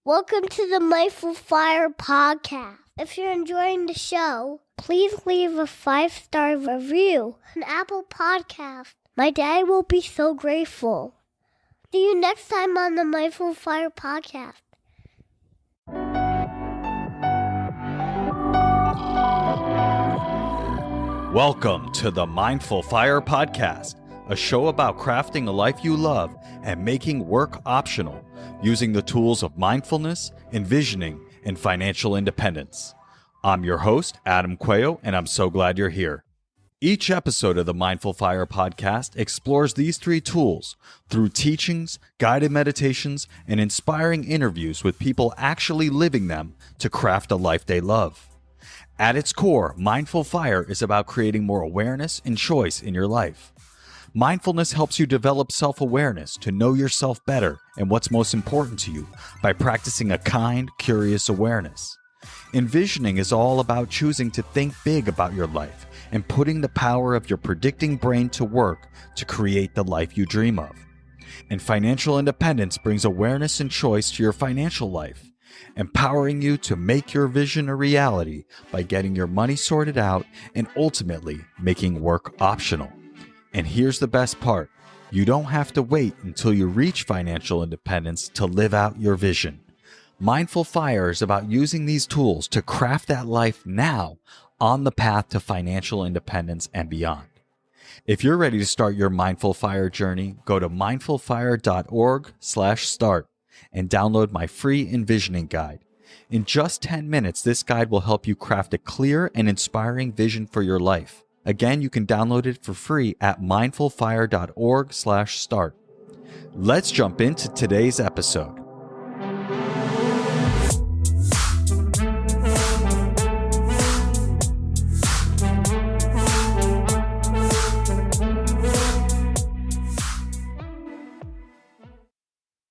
Welcome to the Mindful Fire podcast. If you're enjoying the show, please leave a 5-star review on Apple Podcast. My dad will be so grateful. See you next time on the Mindful Fire podcast. Welcome to the Mindful Fire podcast, a show about crafting a life you love and making work optional, using the tools of mindfulness, envisioning, and financial independence. I'm your host, Adam Coelho, and I'm so glad you're here. Each episode of the Mindful Fire podcast explores these 3 tools through teachings, guided meditations, and inspiring interviews with people actually living them to craft a life they love. At its core, Mindful Fire is about creating more awareness and choice in your life. Mindfulness helps you develop self-awareness to know yourself better and what's most important to you by practicing a kind, curious awareness. Envisioning is all about choosing to think big about your life and putting the power of your predicting brain to work to create the life you dream of. And financial independence brings awareness and choice to your financial life, empowering you to make your vision a reality by getting your money sorted out and ultimately making work optional. And here's the best part. You don't have to wait until you reach financial independence to live out your vision. Mindful Fire is about using these tools to craft that life now on the path to financial independence and beyond. If you're ready to start your Mindful Fire journey, go to mindfulfire.org/start and download my free envisioning guide. In just 10 minutes, this guide will help you craft a clear and inspiring vision for your life. Again, you can download it for free at mindfulfire.org/start. Let's jump into today's episode.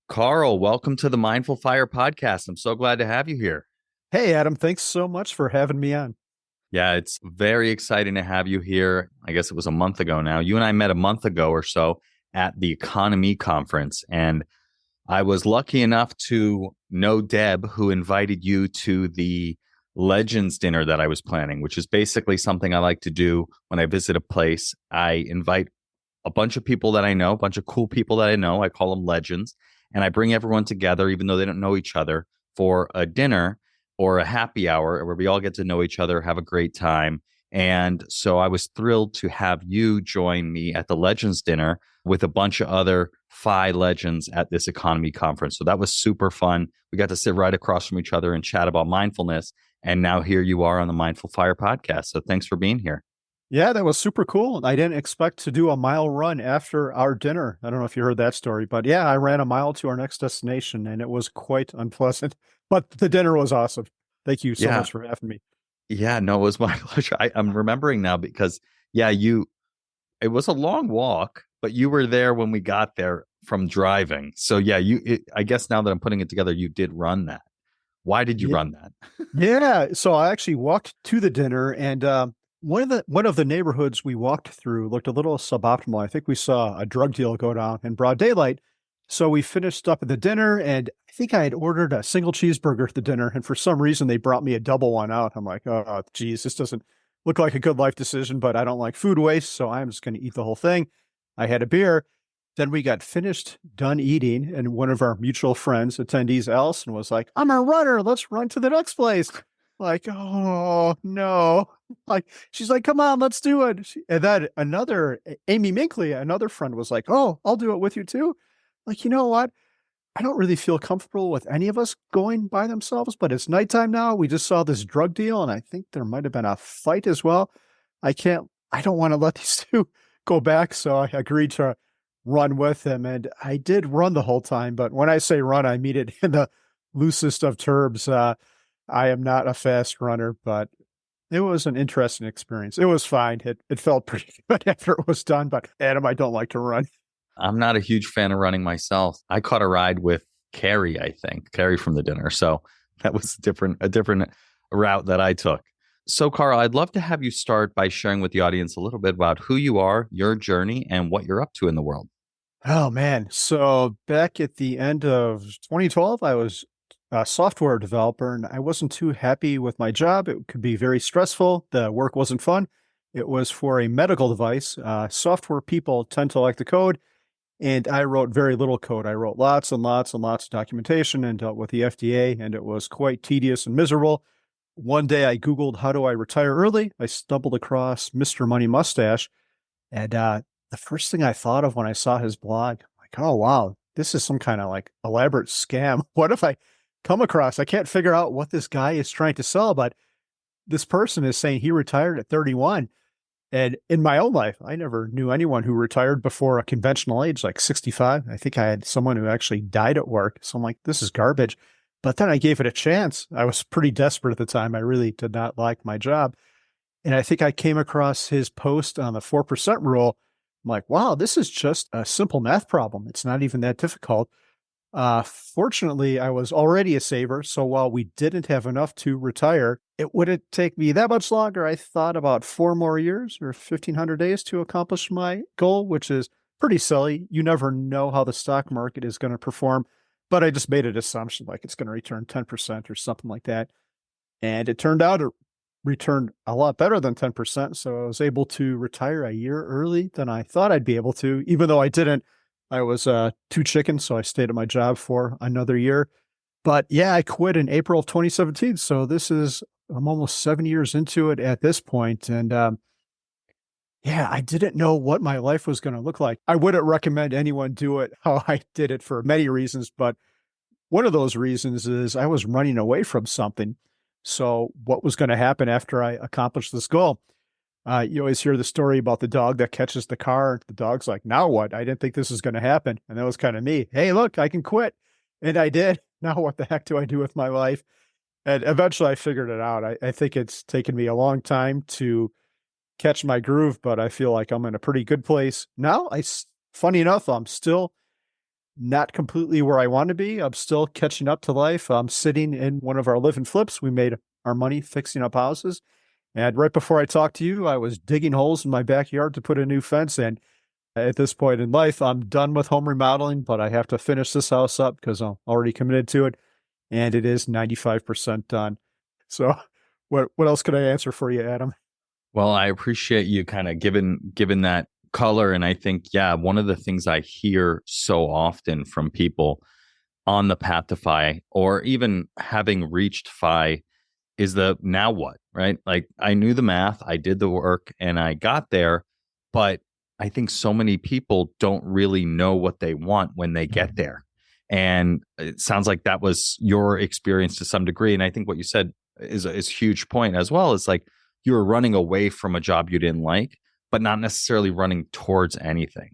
Carl, welcome to the Mindful Fire podcast. I'm so glad to have you here. Hey, Adam, thanks so much for having me on. Yeah, it's very exciting to have you here. I guess it was a month ago now. You and I met a month ago or so at the Economy Conference, and I was lucky enough to know Deb, who invited you to the Legends dinner that I was planning, which is basically something I like to do when I visit a place. I invite a bunch of people that I know, a bunch of cool people that I know. I call them legends, and I bring everyone together, even though they don't know each other, for a dinner or a happy hour where we all get to know each other, have a great time. And so I was thrilled to have you join me at the Legends dinner with a bunch of other FI legends at this Economy Conference. So that was super fun. We got to sit right across from each other and chat about mindfulness. And now here you are on the Mindful Fire podcast. So thanks for being here. Yeah, that was super cool. I didn't expect to do a mile run after our dinner. I don't know if you heard that story, but yeah, I ran a mile to our next destination and it was quite unpleasant, but the dinner was awesome. Thank you so much for having me. Yeah, no, it was my pleasure. I'm remembering now because, it was a long walk, but you were there when we got there from driving. So yeah, I guess now that I'm putting it together, you did run that. Why did you run that? Yeah, so I actually walked to the dinner and, one of the neighborhoods we walked through looked a little suboptimal. I think we saw a drug deal go down in broad daylight. So we finished up at the dinner, and I think I had ordered a single cheeseburger at the dinner, and for some reason they brought me a double one out. I'm like, oh, geez, this doesn't look like a good life decision, but I don't like food waste, so I'm just going to eat the whole thing. I had a beer. Then we got done eating, and one of our mutual friends, attendees, Allison, was like, I'm a runner. Let's run to the next place. Like, oh, no. Like, she's like, come on, let's do it. And then Amy Minkley, another friend, was like, oh, I'll do it with you too. Like, you know what? I don't really feel comfortable with any of us going by themselves, but it's nighttime now. We just saw this drug deal, and I think there might have been a fight as well. I don't want to let these two go back, so I agreed to run with him, and I did run the whole time, but when I say run, I mean it in the loosest of terms. I am not a fast runner, but it was an interesting experience. It was fine. It felt pretty good after it was done, but Adam, I don't like to run. I'm not a huge fan of running myself. I caught a ride with Carrie from the dinner. So that was a different route that I took. So Carl, I'd love to have you start by sharing with the audience a little bit about who you are, your journey, and what you're up to in the world. Oh man. So back at the end of 2012, I was a software developer, and I wasn't too happy with my job. It could be very stressful. The work wasn't fun. It was for a medical device. Software people tend to like the code, and I wrote very little code. I wrote lots and lots and lots of documentation and dealt with the FDA, and it was quite tedious and miserable. One day I Googled, how do I retire early? I stumbled across Mr. Money Mustache, and the first thing I thought of when I saw his blog, like, oh, wow, this is some kind of like elaborate scam. What if I come across, I can't figure out what this guy is trying to sell, but this person is saying he retired at 31. And in my own life, I never knew anyone who retired before a conventional age, like 65. I think I had someone who actually died at work. So I'm like, this is garbage. But then I gave it a chance. I was pretty desperate at the time. I really did not like my job. And I think I came across his post on the 4% rule. I'm like, wow, this is just a simple math problem. It's not even that difficult. Fortunately, I was already a saver. So while we didn't have enough to retire, it wouldn't take me that much longer. I thought about 4 more years or 1,500 days to accomplish my goal, which is pretty silly. You never know how the stock market is going to perform, but I just made an assumption like it's going to return 10% or something like that. And it turned out it returned a lot better than 10%. So I was able to retire a year early than I thought I'd be able to, even though I didn't. I was too chicken, so I stayed at my job for another year. But yeah, I quit in April of 2017. So I'm almost 7 years into it at this point. And yeah, I didn't know what my life was going to look like. I wouldn't recommend anyone do it how I did it for many reasons. But one of those reasons is I was running away from something. So what was going to happen after I accomplished this goal? You always hear the story about the dog that catches the car. The dog's like, now what? I didn't think this was going to happen. And that was kind of me. Hey, look, I can quit. And I did. Now what the heck do I do with my life? And eventually I figured it out. I think it's taken me a long time to catch my groove, but I feel like I'm in a pretty good place. Now, funny enough, I'm still not completely where I want to be. I'm still catching up to life. I'm sitting in one of our live and flips. We made our money fixing up houses. And right before I talked to you, I was digging holes in my backyard to put a new fence in. At this point in life, I'm done with home remodeling, but I have to finish this house up because I'm already committed to it. And it is 95% done. So what else could I answer for you, Adam? Well, I appreciate you kind of given that color. And I think, yeah, one of the things I hear so often from people on the path to FI or even having reached FI is the now what, right? Like I knew the math, I did the work and I got there, but I think so many people don't really know what they want when they get there. And it sounds like that was your experience to some degree. And I think what you said is a huge point as well. It's like you were running away from a job you didn't like, but not necessarily running towards anything.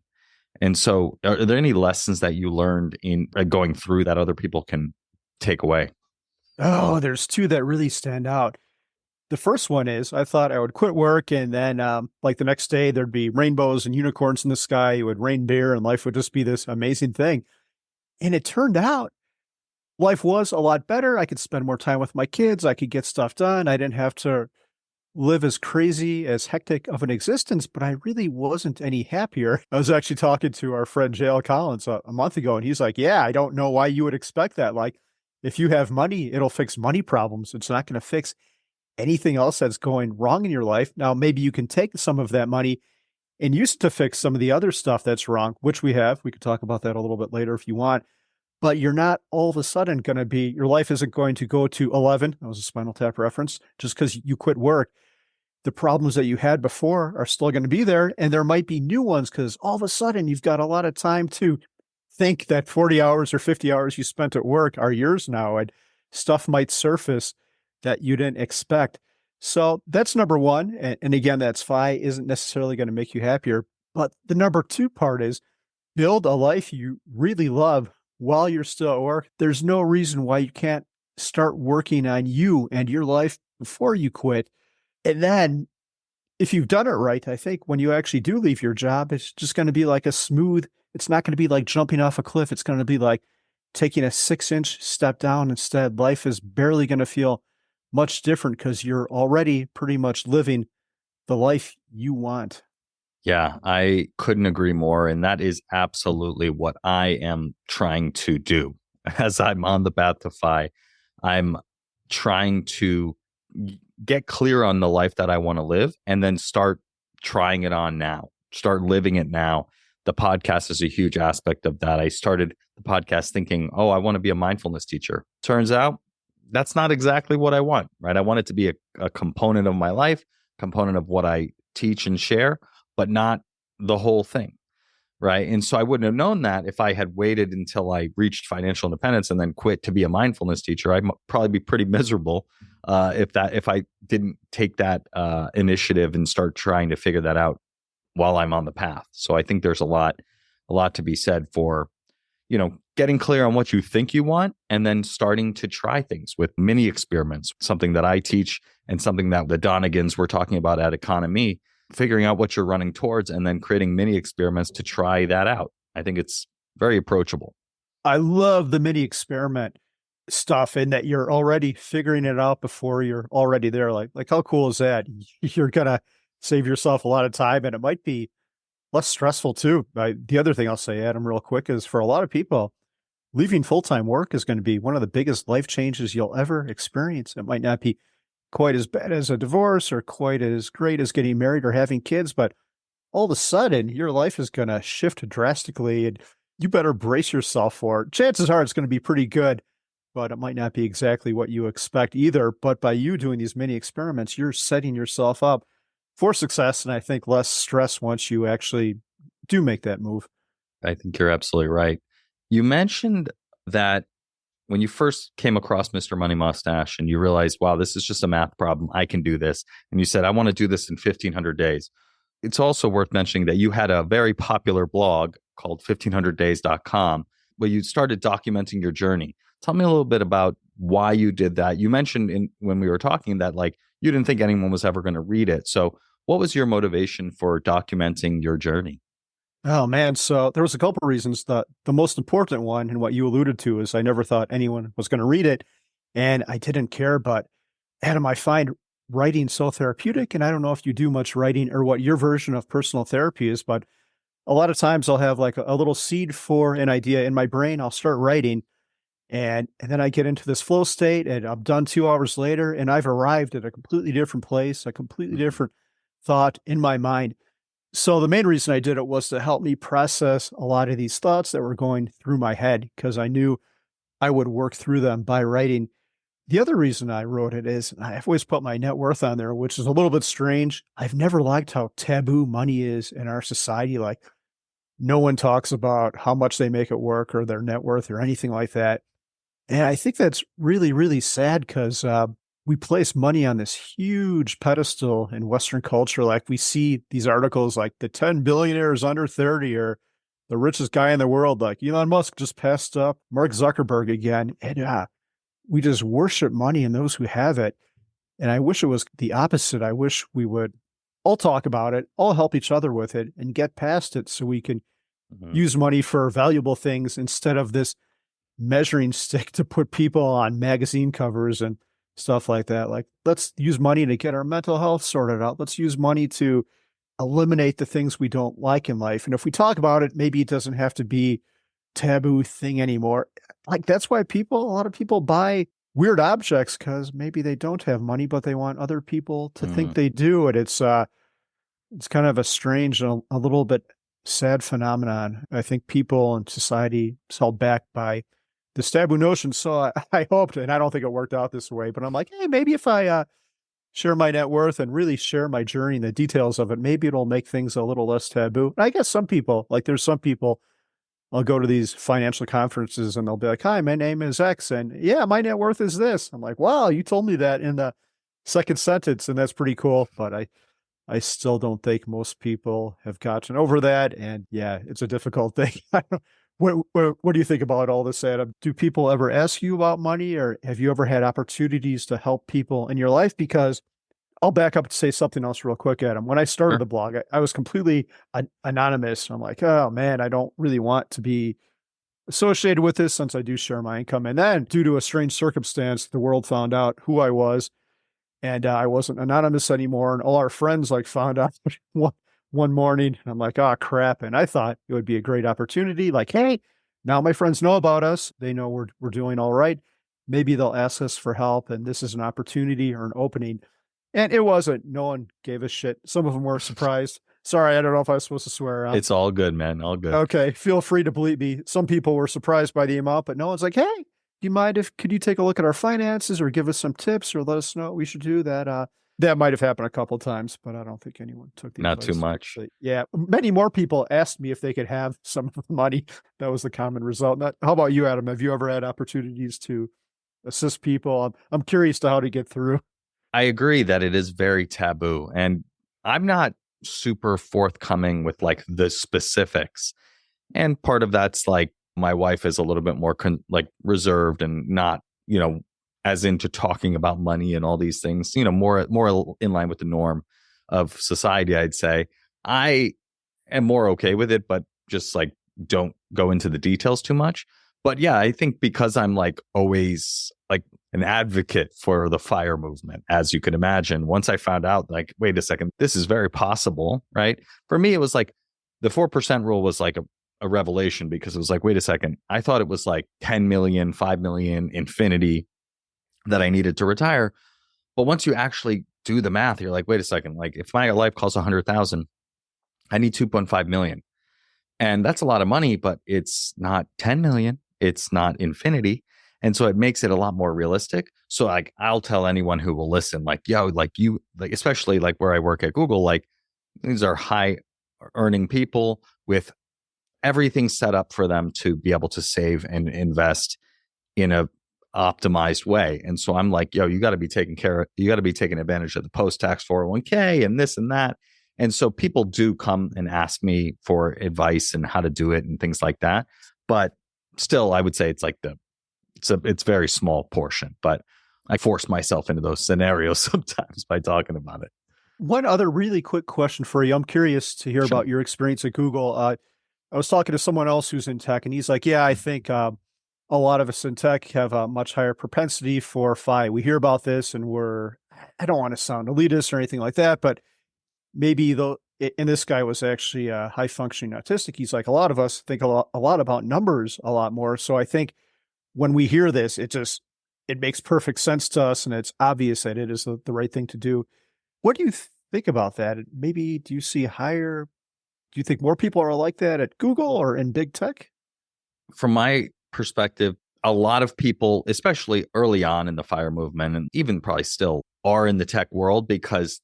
And so are there any lessons that you learned in going through that other people can take away? Oh, there's 2 that really stand out. The first one is I thought I would quit work and then like the next day there'd be rainbows and unicorns in the sky. It would rain beer and life would just be this amazing thing. And it turned out life was a lot better. I could spend more time with my kids. I could get stuff done. I didn't have to live as crazy, as hectic of an existence, but I really wasn't any happier. I was actually talking to our friend JL Collins a month ago, and he's like, yeah, I don't know why you would expect that. Like, if you have money, it'll fix money problems. It's not going to fix anything else that's going wrong in your life. Now, maybe you can take some of that money and use it to fix some of the other stuff that's wrong, which we have. We could talk about that a little bit later if you want. But you're not all of a sudden going to be, your life isn't going to go to 11. That was a Spinal Tap reference. Just because you quit work, the problems that you had before are still going to be there. And there might be new ones because all of a sudden you've got a lot of time to think that 40 hours or 50 hours you spent at work are yours now. And stuff might surface that you didn't expect. So that's number one. And again, that's FI isn't necessarily going to make you happier. But the number 2 part is build a life you really love while you're still at work. There's no reason why you can't start working on you and your life before you quit. And then if you've done it right, I think when you actually do leave your job, it's just going to be like it's not going to be like jumping off a cliff. It's going to be like taking a 6-inch step down instead. Life is barely going to feel much different because you're already pretty much living the life you want. Yeah, I couldn't agree more. And that is absolutely what I am trying to do as I'm on the path to FI. I'm trying to get clear on the life that I want to live and then start trying it on now, start living it now. The podcast is a huge aspect of that. I started the podcast thinking, oh, I want to be a mindfulness teacher. Turns out that's not exactly what I want, right? I want it to be a component of my life, component of what I teach and share, but not the whole thing, right? And so I wouldn't have known that if I had waited until I reached financial independence and then quit to be a mindfulness teacher. I'd probably be pretty miserable if I didn't take that initiative and start trying to figure that out while I'm on the path. So I think there's a lot to be said for, getting clear on what you think you want and then starting to try things with mini experiments, something that I teach and something that the Donegans were talking about at Economy, figuring out what you're running towards and then creating mini experiments to try that out. I think it's very approachable. I love the mini experiment stuff in that you're already figuring it out before you're already there. Like how cool is that? You're going to save yourself a lot of time, and it might be less stressful too. The other thing I'll say, Adam, real quick, is for a lot of people, leaving full-time work is going to be one of the biggest life changes you'll ever experience. It might not be quite as bad as a divorce or quite as great as getting married or having kids, but all of a sudden your life is going to shift drastically, and you better brace yourself for it. Chances are it's going to be pretty good, but it might not be exactly what you expect either. But by you doing these mini experiments, you're setting yourself up for success, and I think less stress once you actually do make that move. I think you're absolutely right. You mentioned that when you first came across Mr. Money Mustache and you realized, wow, this is just a math problem, I can do this. And you said, I want to do this in 1,500 days. It's also worth mentioning that you had a very popular blog called 1500days.com where you started documenting your journey. Tell me a little bit about why you did that. You mentioned when we were talking that you didn't think anyone was ever going to read it. So what was your motivation for documenting your journey? Oh man, so there was a couple of reasons. The most important one, and what you alluded to, is I never thought anyone was going to read it, and I didn't care. But Adam, I find writing so therapeutic, and I don't know if you do much writing or what your version of personal therapy is, but a lot of times I'll have like a little seed for an idea in my brain. I'll start writing, and then I get into this flow state, and I'm done 2 hours later, and I've arrived at a completely different place, a completely different thought in my mind. So the main reason I did it was to help me process a lot of these thoughts that were going through my head, because I knew I would work through them by writing. The other reason I wrote it is I've always put my net worth on there, which is a little bit strange. I've never liked how taboo money is in our society. Like, no one talks about how much they make at work or their net worth or anything like that. And I think that's really, really sad, because we place money on this huge pedestal in Western culture. Like, we see these articles like the 10 billionaires under 30 or the richest guy in the world, like Elon Musk just passed up Mark Zuckerberg again. And we just worship money and those who have it. And I wish it was the opposite. I wish we would all talk about it, all help each other with it, and get past it so we can use money for valuable things instead of this measuring stick to put people on magazine covers and stuff like that. Like, let's use money to get our mental health sorted out. Let's use money to eliminate the things we don't like in life. And if we talk about it, maybe it doesn't have to be taboo thing anymore. Like, that's why a lot of people buy weird objects, because maybe they don't have money, but they want other people to think they do. And it's kind of a strange and a little bit sad phenomenon. I think people and society is held back by this taboo notion. So I hoped, and I don't think it worked out this way, but I'm like, hey, maybe if I share my net worth and really share my journey and the details of it, maybe it'll make things a little less taboo. And I guess there's some people, I'll go to these financial conferences and they'll be like, hi, my name is X, and yeah, my net worth is this. I'm like, wow, you told me that in the second sentence, and that's pretty cool. But I still don't think most people have gotten over that. And yeah, it's a difficult thing. What do you think about all this, Adam? Do people ever ask you about money, or have you ever had opportunities to help people in your life? Because I'll back up to say something else real quick, Adam. When I started the blog, I was completely anonymous. I'm like, oh man, I don't really want to be associated with this since I do share my income. And then, due to a strange circumstance, the world found out who I was, and I wasn't anonymous anymore. And all our friends found out one morning, and I'm like, oh crap. And I thought it would be a great opportunity. Like, hey, now my friends know about us. They know we're doing all right. maybe they'll ask us for help and this is an opportunity or an opening. And it wasn't. No one gave a shit. Some of them were surprised. Sorry, I don't know if I was supposed to swear. It's all good, man. All good. Okay, feel free to bleep me. Some people were surprised by the amount, but no one's like, hey, do you mind could you take a look at our finances or give us some tips or let us know what we should do? That might have happened a couple of times, but I don't think anyone took the Not advice. too much. But yeah, many more people asked me if they could have some of the money. That was the common result. How about you, Adam? Have you ever had opportunities to assist people? I'm curious to how to get through. I agree that it is very taboo, and I'm not super forthcoming with like the specifics. And part of that's like my wife is a little bit more reserved and not, as into talking about money and all these things, more in line with the norm of society, I'd say. I am more okay with it, but just like don't go into the details too much. But yeah, I think because I'm like always like an advocate for the FIRE movement, as you can imagine, once I found out, like, wait a second, this is very possible, right? For me, it was like the 4% rule was like a revelation, because it was like, wait a second, I thought it was like 10 million, 5 million, infinity that I needed to retire. But once you actually do the math, you're like, wait a second, like if my life costs 100,000, I need 2.5 million. And that's a lot of money, but it's not 10 million. It's not infinity. And so it makes it a lot more realistic. So like, I'll tell anyone who will listen, like, yo, like you, like, especially like where I work at Google, like these are high earning people with everything set up for them to be able to save and invest in a optimized way. And so I'm like, yo, you got to be taking advantage of the post-tax 401k and this and that. And so people do come and ask me for advice and how to do it and things like that. But still, I would say it's like it's very small portion, but I force myself into those scenarios sometimes by talking about it. One other really quick question for you. I'm curious to hear Sure. about your experience at Google. I was talking to someone else who's in tech, and he's like, yeah, I think a lot of us in tech have a much higher propensity for FI. We hear about this and I don't want to sound elitist or anything like that, but maybe and this guy was actually a high functioning autistic. He's like, a lot of us think a lot about numbers a lot more. So I think when we hear this, it makes perfect sense to us, and it's obvious that it is the right thing to do. What do you think about that? Maybe do you think more people are like that at Google or in big tech? From my perspective, a lot of people, especially early on in the FIRE movement, and even probably still, are in the tech world because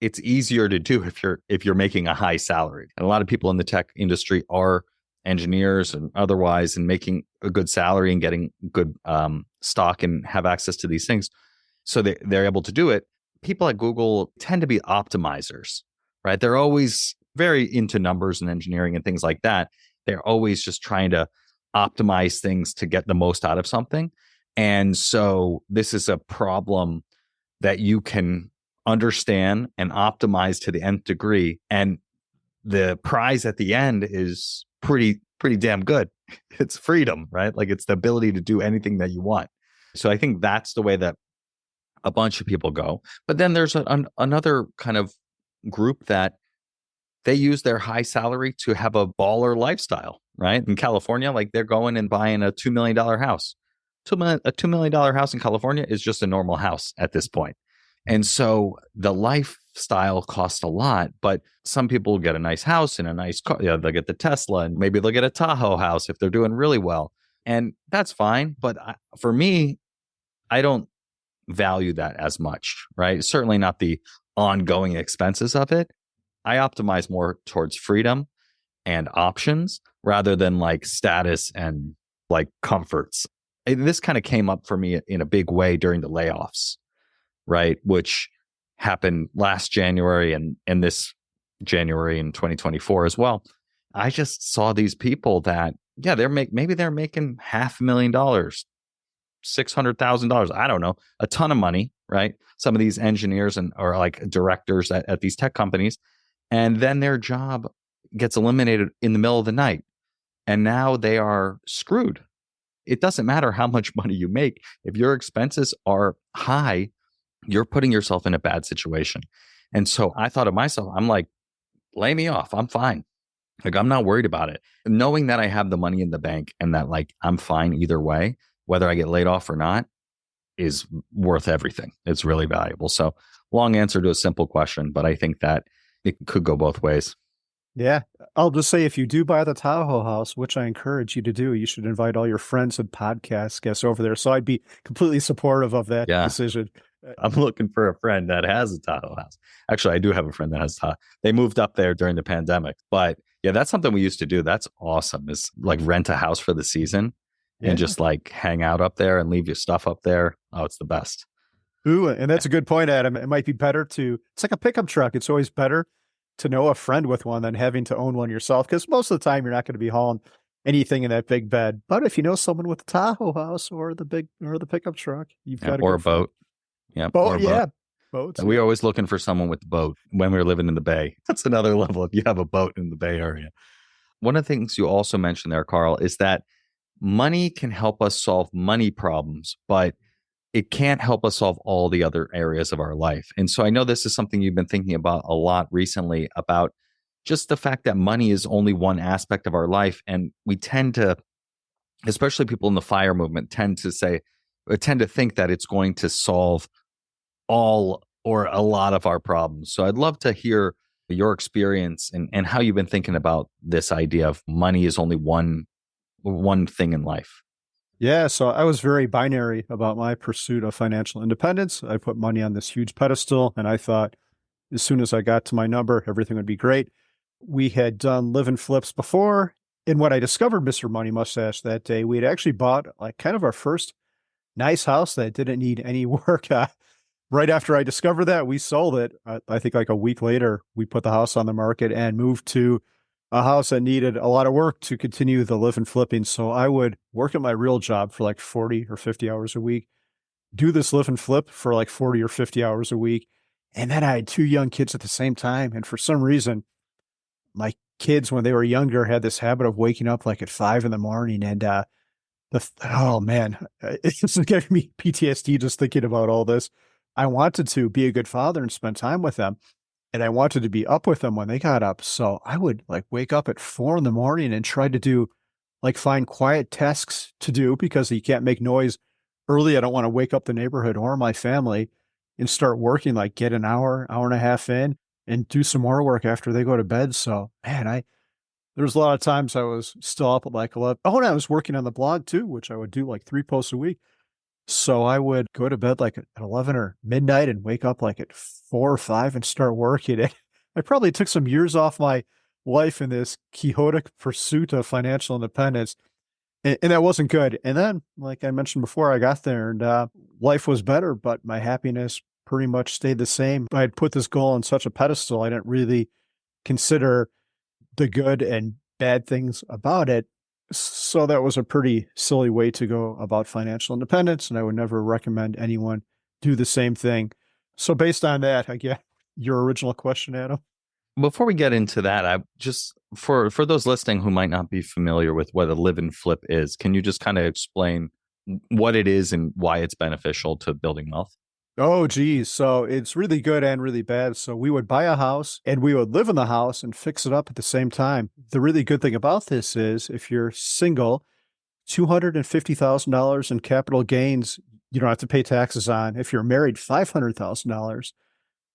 it's easier to do if you're making a high salary. And a lot of people in the tech industry are engineers and otherwise, and making a good salary and getting good stock and have access to these things. So they're able to do it. People at Google tend to be optimizers, right? They're always very into numbers and engineering and things like that. They're always just trying to optimize things to get the most out of something. And so this is a problem that you can understand and optimize to the nth degree. And the prize at the end is pretty damn good. It's freedom, right? Like it's the ability to do anything that you want. So I think that's the way that a bunch of people go. But then there's another kind of group that they use their high salary to have a baller lifestyle, right? In California, like they're going and buying a $2 million house. A $2 million house in California is just a normal house at this point. And so the lifestyle costs a lot, but some people get a nice house and a nice car. They'll get the Tesla, and maybe they'll get a Tahoe house if they're doing really well. And that's fine. But for me, I don't value that as much, right? Certainly not the ongoing expenses of it. I optimize more towards freedom and options rather than like status and like comforts. This kind of came up for me in a big way during the layoffs, right? Which happened last January and this January in 2024 as well. I just saw these people that, yeah, maybe they're making $500,000, $600,000. I don't know, a ton of money, right? Some of these engineers or like directors at these tech companies, and then their job gets eliminated in the middle of the night, and now they are screwed. It doesn't matter how much money you make. If your expenses are high, you're putting yourself in a bad situation. And so I thought of myself, I'm like, lay me off. I'm fine. Like, I'm not worried about it. Knowing that I have the money in the bank and that like I'm fine either way, whether I get laid off or not, is worth everything. It's really valuable. So long answer to a simple question, but I think that it could go both ways. Yeah. I'll just say, if you do buy the Tahoe house, which I encourage you to do, you should invite all your friends and podcast guests over there. So I'd be completely supportive of that decision. I'm looking for a friend that has a Tahoe house. Actually, I do have a friend that has Tahoe. They moved up there during the pandemic. But yeah, that's something we used to do. That's awesome. Is like rent a house for the season and just like hang out up there and leave your stuff up there. Oh, it's the best. Ooh, and that's a good point, Adam. It might be better it's like a pickup truck. It's always better to know a friend with one than having to own one yourself, because most of the time you're not going to be hauling anything in that big bed. But if you know someone with the Tahoe house or the pickup truck, you've got or a boat. Yeah. Boat, boats. We're always looking for someone with the boat when we were living in the Bay. That's another level if you have a boat in the Bay Area. One of the things you also mentioned there, Carl, is that money can help us solve money problems, but it can't help us solve all the other areas of our life. And so I know this is something you've been thinking about a lot recently, about just the fact that money is only one aspect of our life. And we tend to, especially people in the FIRE movement, tend to think that it's going to solve all or a lot of our problems. So I'd love to hear your experience and how you've been thinking about this idea of money is only one thing in life. Yeah, so I was very binary about my pursuit of financial independence. I put money on this huge pedestal, and I thought as soon as I got to my number, everything would be great. We had done live and flips before, and when I discovered Mr. Money Mustache that day, we had actually bought like kind of our first nice house that didn't need any work. Right after I discovered that, we sold it. I think like a week later, we put the house on the market and moved to a house that needed a lot of work to continue the live and flipping. So I would work at my real job for like 40 or 50 hours a week, do this live and flip for like 40 or 50 hours a week. And then I had 2 young kids at the same time. And for some reason, my kids, when they were younger, had this habit of waking up like at 5 in the morning. And oh man, it's giving me PTSD just thinking about all this. I wanted to be a good father and spend time with them. And I wanted to be up with them when they got up. So I would like wake up at 4 in the morning and try to find quiet tasks to do, because you can't make noise early. I don't want to wake up the neighborhood or my family, and start working, like get an hour and a half in and do some more work after they go to bed. So man, there was a lot of times I was still up at like 11. Oh, and I was working on the blog too, which I would do like 3 posts a week. So I would go to bed like at 11 or midnight and wake up like at 4 or 5 and start working. I probably took some years off my life in this quixotic pursuit of financial independence. And that wasn't good. And then, like I mentioned before, I got there and life was better, but my happiness pretty much stayed the same. I had put this goal on such a pedestal, I didn't really consider the good and bad things about it. So that was a pretty silly way to go about financial independence, and I would never recommend anyone do the same thing. So based on that, I get your original question, Adam. Before we get into that, I just for those listening who might not be familiar with what a live and flip is, can you just kind of explain what it is and why it's beneficial to building wealth? Oh, geez. So it's really good and really bad. So we would buy a house and we would live in the house and fix it up at the same time. The really good thing about this is if you're single, $250,000 in capital gains, you don't have to pay taxes on. If you're married, $500,000.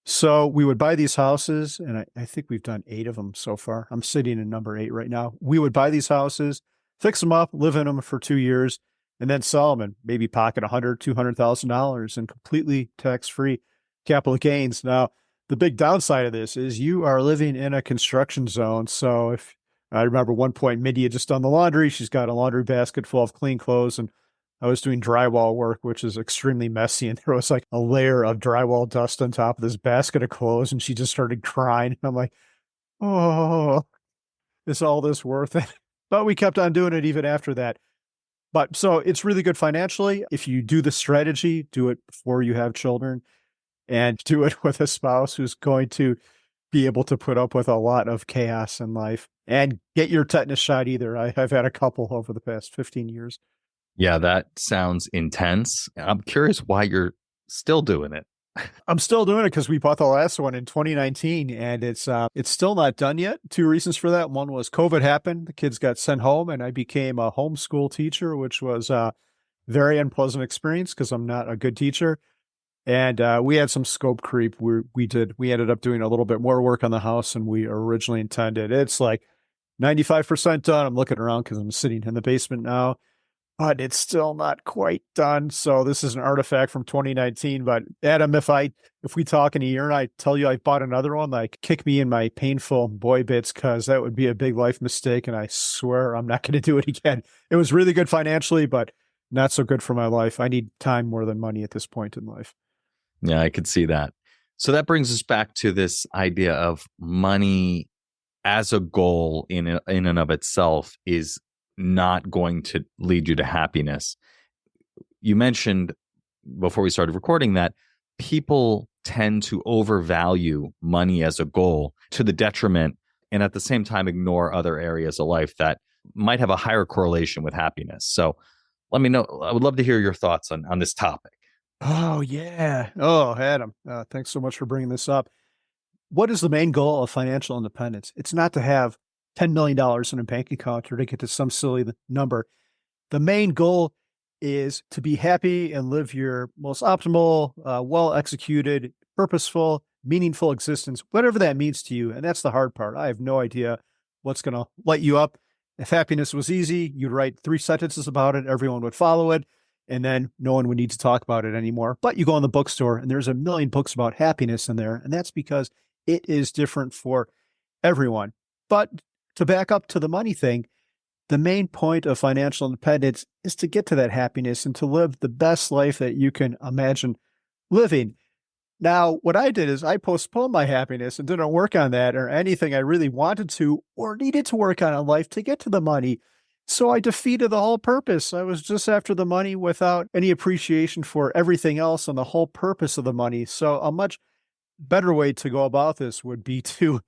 So we would buy these houses, and I think we've done 8 of them so far. I'm sitting in number 8 right now. We would buy these houses, fix them up, live in them for 2 years, and then sell them and maybe pocket $100,000, $200,000 in completely tax-free capital gains. Now, the big downside of this is you are living in a construction zone. So if I remember one point, Mindy had just done the laundry. She's got a laundry basket full of clean clothes, and I was doing drywall work, which is extremely messy. And there was like a layer of drywall dust on top of this basket of clothes. And she just started crying. And I'm like, oh, is all this worth it? But we kept on doing it even after that. But so it's really good financially. If you do the strategy, do it before you have children, and do it with a spouse who's going to be able to put up with a lot of chaos in life, and get your tetanus shot either. I've had a couple over the past 15 years. Yeah, that sounds intense. I'm curious why you're still doing it. I'm still doing it because we bought the last one in 2019, and it's still not done yet. 2 reasons for that. One was COVID happened. The kids got sent home, and I became a homeschool teacher, which was very unpleasant experience because I'm not a good teacher. And we had some scope creep. We ended up doing a little bit more work on the house than we originally intended. It's like 95% done. I'm looking around because I'm sitting in the basement now, but it's still not quite done. So this is an artifact from 2019. But Adam, if we talk in a year and I tell you I bought another one, like kick me in my painful boy bits, because that would be a big life mistake. And I swear I'm not going to do it again. It was really good financially, but not so good for my life. I need time more than money at this point in life. Yeah, I could see that. So that brings us back to this idea of money as a goal in and of itself is not going to lead you to happiness. You mentioned before we started recording that people tend to overvalue money as a goal to the detriment, and at the same time ignore other areas of life that might have a higher correlation with happiness. So let me know. I would love to hear your thoughts on this topic. Oh, yeah. Oh, Adam, thanks so much for bringing this up. What is the main goal of financial independence? It's not to have $10 million in a bank account or to get to some silly number. The main goal is to be happy and live your most optimal, well-executed, purposeful, meaningful existence, whatever that means to you. And that's the hard part. I have no idea what's going to light you up. If happiness was easy, you'd write 3 sentences about it, everyone would follow it, and then no one would need to talk about it anymore. But you go in the bookstore and there's a million books about happiness in there, and that's because it is different for everyone. But to back up to the money thing, the main point of financial independence is to get to that happiness and to live the best life that you can imagine living. Now, what I did is I postponed my happiness and didn't work on that or anything I really wanted to or needed to work on in life to get to the money. So I defeated the whole purpose. I was just after the money without any appreciation for everything else and the whole purpose of the money. So a much better way to go about this would be to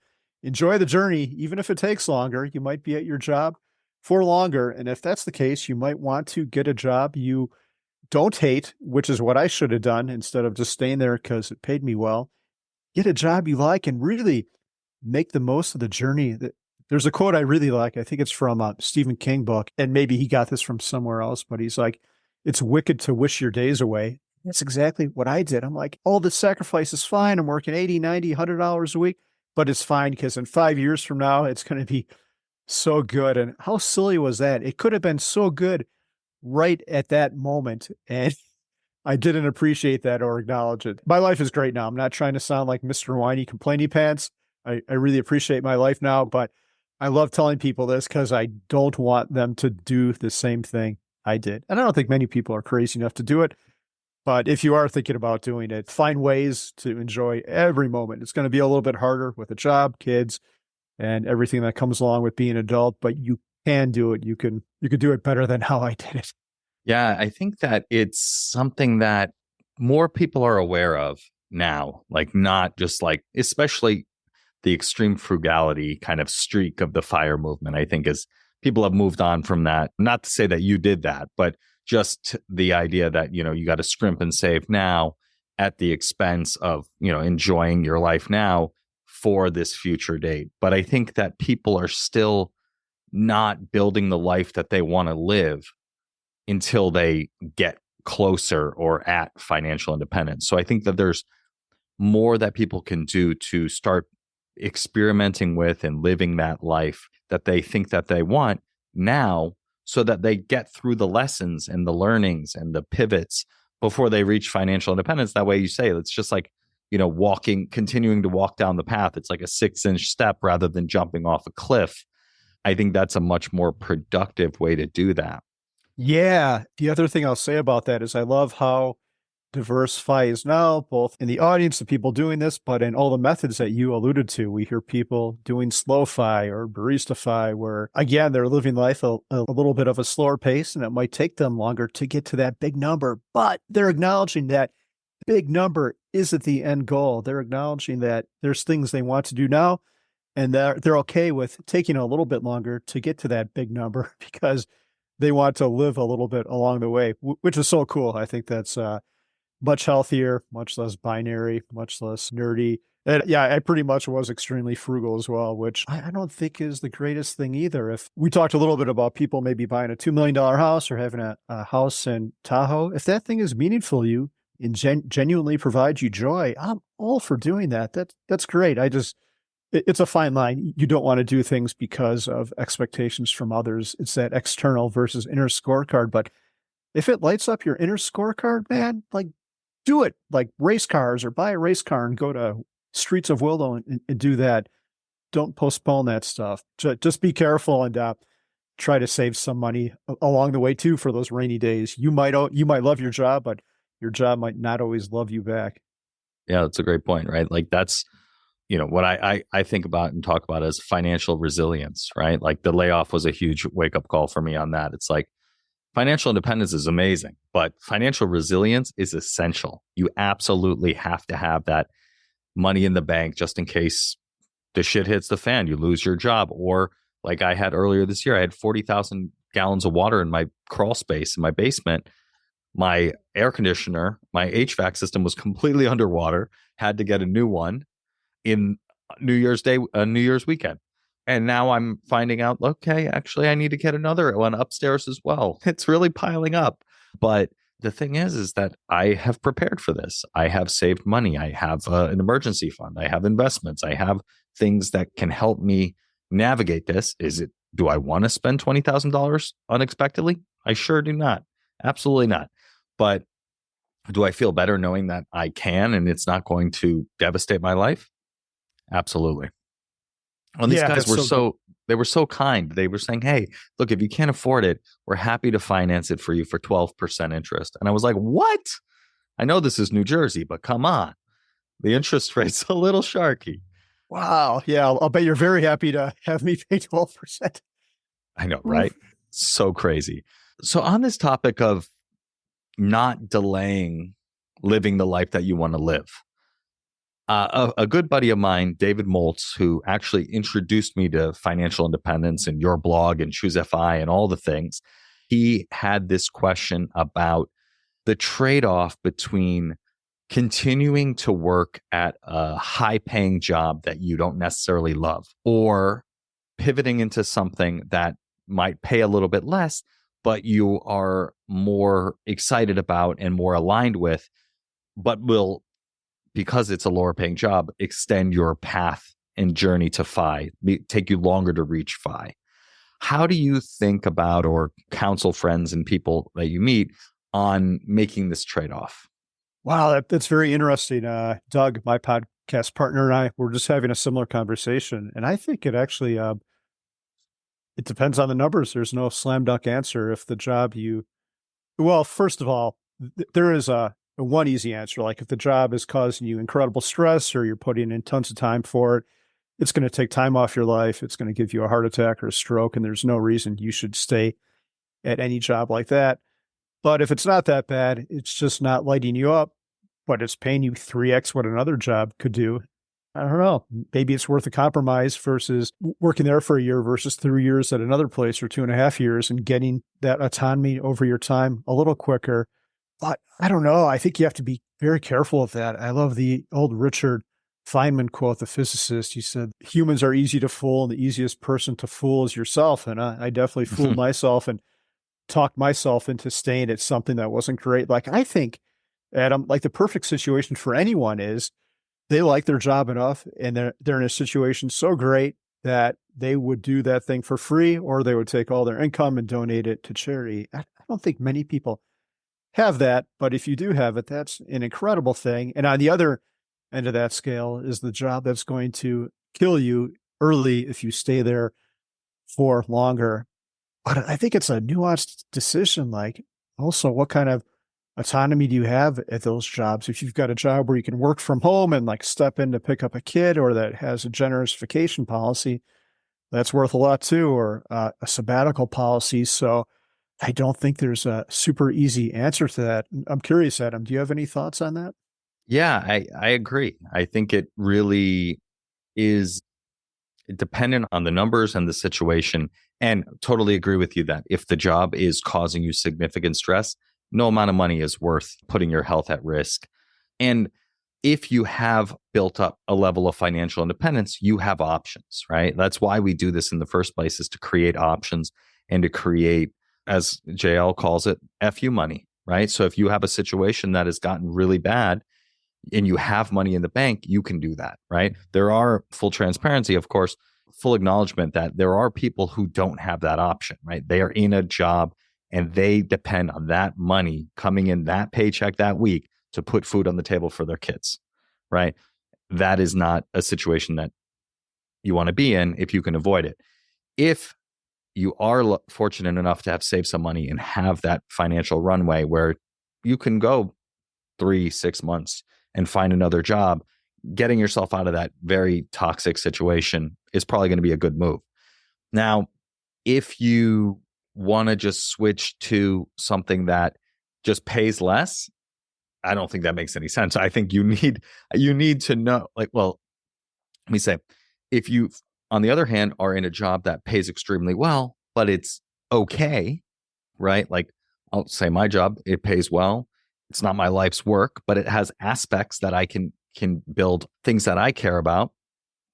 enjoy the journey, even if it takes longer. You might be at your job for longer. And if that's the case, you might want to get a job you don't hate, which is what I should have done instead of just staying there because it paid me well. Get a job you like and really make the most of the journey. There's a quote I really like. I think it's from a Stephen King book, and maybe he got this from somewhere else, but he's like, it's wicked to wish your days away. That's exactly what I did. I'm like, all the sacrifice is fine. I'm working 80, 90, $100 a week, but it's fine because in 5 years from now, it's going to be so good. And how silly was that? It could have been so good right at that moment. And I didn't appreciate that or acknowledge it. My life is great now. I'm not trying to sound like Mr. Whiny Complainy Pants. I really appreciate my life now, but I love telling people this because I don't want them to do the same thing I did. And I don't think many people are crazy enough to do it. But if you are thinking about doing it, find ways to enjoy every moment. It's going to be a little bit harder with a job, kids, and everything that comes along with being an adult, but you can do it. You can do it better than how I did it. Yeah, I think that it's something that more people are aware of now, like not just like, especially the extreme frugality kind of streak of the FIRE movement. I think as people have moved on from that, not to say that you did that, but just the idea that, you got to scrimp and save now at the expense of, enjoying your life now for this future date. But I think that people are still not building the life that they want to live until they get closer or at financial independence. So I think that there's more that people can do to start experimenting with and living that life that they think that they want now, so that they get through the lessons and the learnings and the pivots before they reach financial independence. That way, you say, it's just like, continuing to walk down the path. It's like a 6-inch step rather than jumping off a cliff. I think that's a much more productive way to do that. Yeah. The other thing I'll say about that is I love how diverse FI is now, both in the audience, the people doing this, but in all the methods that you alluded to. We hear people doing slow FI or barista FI, where again, they're living life a little bit of a slower pace, and it might take them longer to get to that big number, but they're acknowledging that big number isn't the end goal. They're acknowledging that there's things they want to do now, and they're okay with taking a little bit longer to get to that big number because they want to live a little bit along the way, which is so cool. I think that's much healthier, much less binary, much less nerdy, And yeah, I pretty much was extremely frugal as well, which I don't think is the greatest thing either. If we talked a little bit about people maybe buying a $2 million house or having a house in Tahoe, if that thing is meaningful to you and genuinely provides you joy, I'm all for doing that. That's great. It's a fine line. You don't want to do things because of expectations from others. It's that external versus inner scorecard. But if it lights up your inner scorecard, man, like do it. Like race cars, or buy a race car and go to Streets of Willow and do that. Don't postpone that stuff. Just be careful and try to save some money along the way too for those rainy days. You might love your job, but your job might not always love you back. Yeah, that's a great point, right? Like that's, what I think about and talk about as financial resilience, right? Like the layoff was a huge wake up call for me on that. It's like financial independence is amazing, but financial resilience is essential. You absolutely have to have that money in the bank just in case the shit hits the fan, you lose your job. Or like I had earlier this year, I had 40,000 gallons of water in my crawl space in my basement. My air conditioner, my HVAC system was completely underwater, had to get a new one in New Year's Day, New Year's weekend. And now I'm finding out, okay, actually I need to get another one upstairs as well. It's really piling up. But the thing is that I have prepared for this. I have saved money. I have an emergency fund. I have investments. I have things that can help me navigate this. Do I want to spend $20,000 unexpectedly? I sure do not. Absolutely not. But do I feel better knowing that I can and it's not going to devastate my life? Absolutely. And these guys were they were so kind. They were saying, hey, look, if you can't afford it, we're happy to finance it for you for 12% interest. And I was like, what? I know this is New Jersey, but come on. The interest rate's a little sharky. Wow. Yeah. I'll bet you're very happy to have me pay 12%. I know, right? So crazy. So on this topic of not delaying living the life that you want to live, a good buddy of mine, David Moltz, who actually introduced me to financial independence and your blog and Choose FI and all the things, he had this question about the trade-off between continuing to work at a high-paying job that you don't necessarily love or pivoting into something that might pay a little bit less, but you are more excited about and more aligned with, but will, because it's a lower paying job, extend your path and journey to FI, take you longer to reach FI. How do you think about or counsel friends and people that you meet on making this trade-off? Wow, that's very interesting. Doug, my podcast partner, and I were just having a similar conversation. And I think it actually, it depends on the numbers. There's no slam dunk answer. If the job well, first of all, there is one easy answer. Like if the job is causing you incredible stress or you're putting in tons of time for it, it's going to take time off your life. It's going to give you a heart attack or a stroke. And there's no reason you should stay at any job like that. But if it's not that bad, it's just not lighting you up, but it's paying you 3x what another job could do. I don't know. Maybe it's worth a compromise versus working there for a year versus 3 years at another place or 2.5 years and getting that autonomy over your time a little quicker. But I don't know. I think you have to be very careful of that. I love the old Richard Feynman quote, the physicist. He said, humans are easy to fool and the easiest person to fool is yourself. And I definitely fooled myself and talked myself into staying at something that wasn't great. Like I think, Adam, like the perfect situation for anyone is they like their job enough and they're in a situation so great that they would do that thing for free or they would take all their income and donate it to charity. I don't think many people have that, but if you do have it, that's an incredible thing. And on the other end of that scale is the job that's going to kill you early if you stay there for longer. But I think it's a nuanced decision. Like also, what kind of autonomy do you have at those jobs? If you've got a job where you can work from home and like step in to pick up a kid, or that has a generous vacation policy, that's worth a lot too, or a sabbatical policy. So I don't think there's a super easy answer to that. I'm curious, Adam, do you have any thoughts on that? Yeah, I agree. I think it really is dependent on the numbers and the situation. And totally agree with you that if the job is causing you significant stress, no amount of money is worth putting your health at risk. And if you have built up a level of financial independence, you have options, right? That's why we do this in the first place, is to create options and to create, as JL calls it, FU money, right? So if you have a situation that has gotten really bad and you have money in the bank, you can do that, right? There are, full transparency, of course, full acknowledgement that there are people who don't have that option, right? They are in a job and they depend on that money coming in, that paycheck that week, to put food on the table for their kids, right? That is not a situation that you want to be in if you can avoid it. If you are fortunate enough to have saved some money and have that financial runway where you can go 3-6 months and find another job, getting yourself out of that very toxic situation is probably going to be a good move. Now, if you want to just switch to something that just pays less, I don't think that makes any sense. I think you need to know, like, well, let me say, if you, on the other hand, are in a job that pays extremely well, but it's okay, right? Like, I'll say my job, it pays well. It's not my life's work, but it has aspects that I can build things that I care about.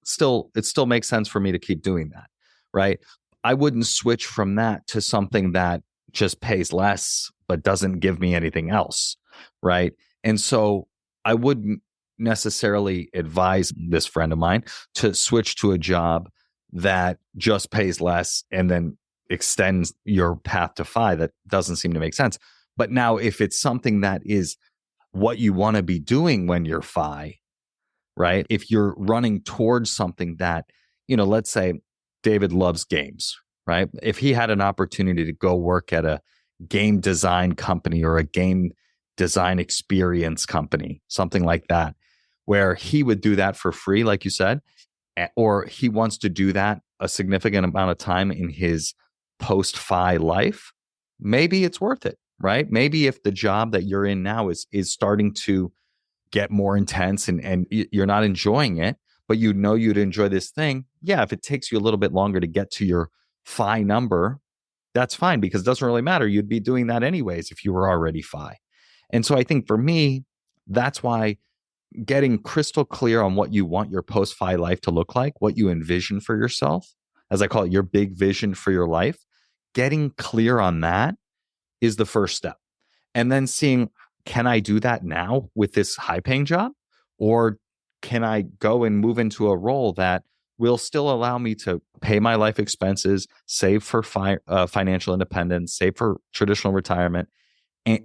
It still makes sense for me to keep doing that, right? I wouldn't switch from that to something that just pays less, but doesn't give me anything else, right? And so I wouldn't necessarily advise this friend of mine to switch to a job that just pays less and then extends your path to FI. That doesn't seem to make sense. But now, if it's something that is what you want to be doing when you're FI, right? If you're running towards something that, let's say David loves games, right? If he had an opportunity to go work at a game design company or a game design experience company, something like that, where he would do that for free, like you said, or he wants to do that a significant amount of time in his post-FI life, maybe it's worth it, right? Maybe if the job that you're in now is starting to get more intense and you're not enjoying it, but you'd enjoy this thing. Yeah, if it takes you a little bit longer to get to your FI number, that's fine, because it doesn't really matter. You'd be doing that anyways if you were already FI. And so I think for me, that's why getting crystal clear on what you want your post-FI life to look like, what you envision for yourself, as I call it, your big vision for your life, getting clear on that is the first step. And then seeing, can I do that now with this high-paying job? Or can I go and move into a role that will still allow me to pay my life expenses, save for financial independence, save for traditional retirement,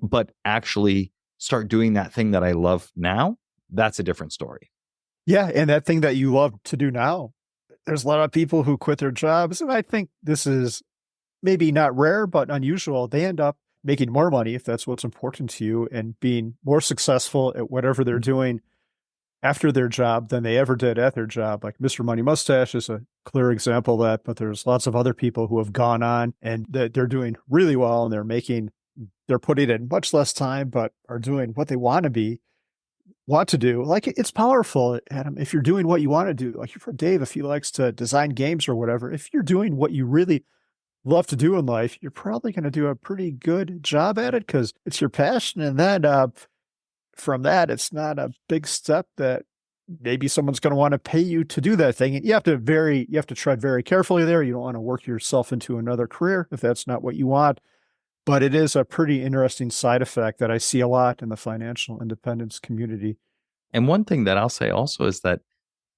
but actually start doing that thing that I love now? That's a different story. Yeah. And that thing that you love to do now, there's a lot of people who quit their jobs. And I think this is maybe not rare, but unusual. They end up making more money, if that's what's important to you, and being more successful at whatever they're doing after their job than they ever did at their job. Like Mr. Money Mustache is a clear example of that, but there's lots of other people who have gone on and that they're doing really well, and they're putting in much less time, but are doing what they want to do. Like, it's powerful, Adam. If you're doing what you want to do, like for Dave, if he likes to design games or whatever, if you're doing what you really love to do in life, you're probably going to do a pretty good job at it because it's your passion. And then from that, it's not a big step that maybe someone's going to want to pay you to do that thing. And you have to tread very carefully there. You don't want to work yourself into another career if that's not what you want. But it is a pretty interesting side effect that I see a lot in the financial independence community. And one thing that I'll say also is that,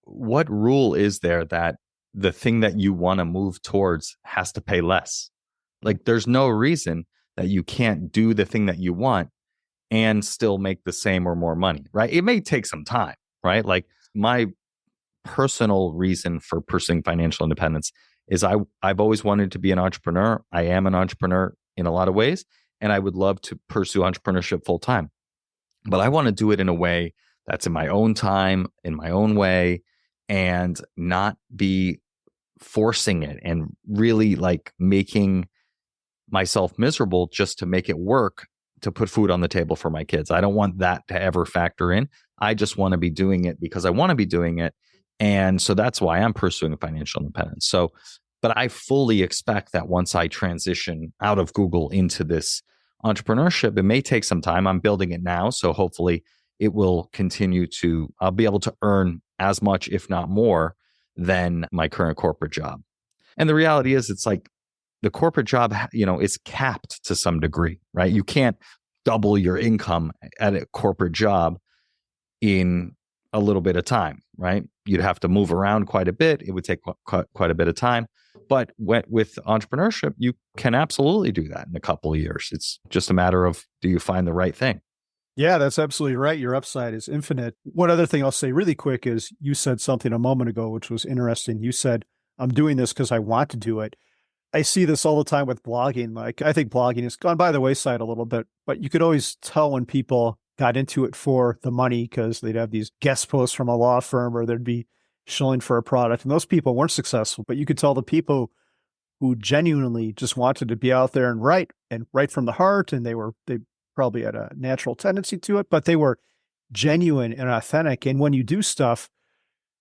what rule is there that the thing that you want to move towards has to pay less? Like, there's no reason that you can't do the thing that you want and still make the same or more money, right? It may take some time, right? Like, my personal reason for pursuing financial independence is I've always wanted to be an entrepreneur. I am an entrepreneur in a lot of ways, and I would love to pursue entrepreneurship full time. But I want to do it in a way that's in my own time, in my own way, and not be forcing it and really like making myself miserable just to make it work to put food on the table for my kids. I don't want that to ever factor in. I just want to be doing it because I want to be doing it. And so that's why I'm pursuing financial independence. So, but I fully expect that once I transition out of Google into this entrepreneurship, it may take some time. I'm building it now. So hopefully it will continue to, I'll be able to earn as much, if not more, than my current corporate job. And the reality is, it's like the corporate job, is capped to some degree, right? You can't double your income at a corporate job in a little bit of time, right? You'd have to move around quite a bit. It would take quite a bit of time. But with entrepreneurship, you can absolutely do that in a couple of years. It's just a matter of, do you find the right thing? Yeah, that's absolutely right. Your upside is infinite. One other thing I'll say really quick is you said something a moment ago, which was interesting. You said, I'm doing this because I want to do it. I see this all the time with blogging. Like, I think blogging has gone by the wayside a little bit, but you could always tell when people got into it for the money because they'd have these guest posts from a law firm or there'd be shilling for a product. And those people weren't successful, but you could tell the people who genuinely just wanted to be out there and write from the heart. And they probably had a natural tendency to it, but they were genuine and authentic. And when you do stuff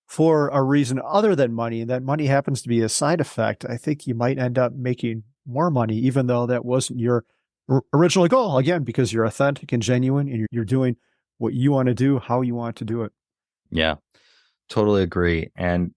for a reason other than money, and that money happens to be a side effect, I think you might end up making more money, even though that wasn't your original goal. Again, because you're authentic and genuine and you're doing what you want to do, how you want to do it. Yeah, totally agree. And,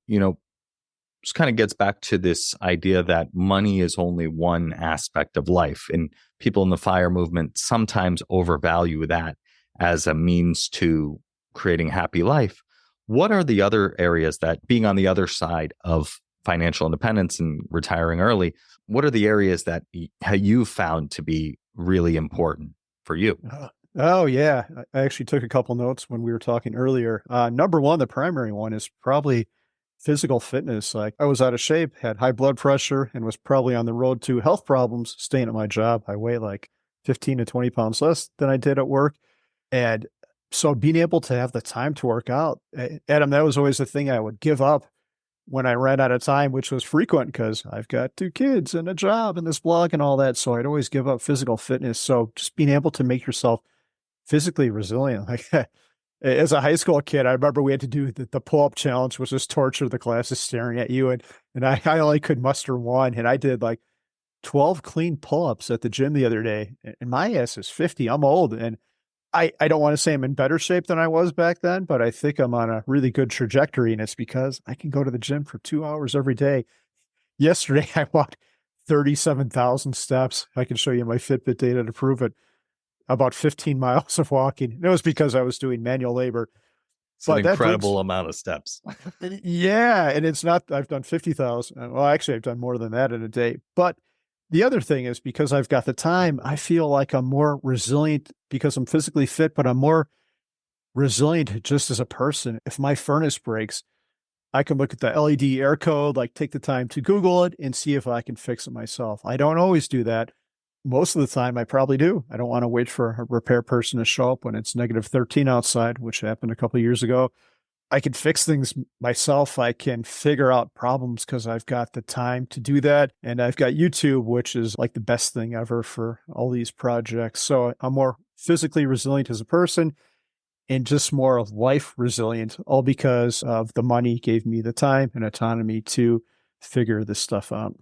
just kind of gets back to this idea that money is only one aspect of life. And people in the FIRE movement sometimes overvalue that as a means to creating a happy life. What are the other areas that, being on the other side of financial independence and retiring early, what are the areas that you found to be really important for you? Oh, yeah. I actually took a couple notes when we were talking earlier. Number one, the primary one is probably physical fitness. Like, I was out of shape, had high blood pressure, and was probably on the road to health problems staying at my job. I weigh like 15 to 20 pounds less than I did at work. And so being able to have the time to work out, Adam, that was always the thing I would give up when I ran out of time, which was frequent because I've got 2 kids and a job and this blog and all that. So I'd always give up physical fitness. So just being able to make yourself physically resilient. Like, as a high school kid, I remember we had to do the pull-up challenge, which was torture. The class is staring at you. And I only could muster one. And I did like 12 clean pull-ups at the gym the other day. And my ass is 50. I'm old. And I don't want to say I'm in better shape than I was back then, but I think I'm on a really good trajectory. And it's because I can go to the gym for 2 hours every day. Yesterday, I walked 37,000 steps. I can show you my Fitbit data to prove it. About 15 miles of walking. And it was because I was doing manual labor. It's an incredible amount of steps. Yeah. And it's not, I've done 50,000. Well, actually, I've done more than that in a day. But the other thing is, because I've got the time, I feel like I'm more resilient because I'm physically fit, but I'm more resilient just as a person. If my furnace breaks, I can look at the LED air code, like take the time to Google it and see if I can fix it myself. I don't always do that. Most of the time, I probably do. I don't want to wait for a repair person to show up when it's negative 13 outside, which happened a couple of years ago. I can fix things myself. I can figure out problems because I've got the time to do that. And I've got YouTube, which is like the best thing ever for all these projects. So I'm more physically resilient as a person and just more life resilient, all because of the money gave me the time and autonomy to figure this stuff out.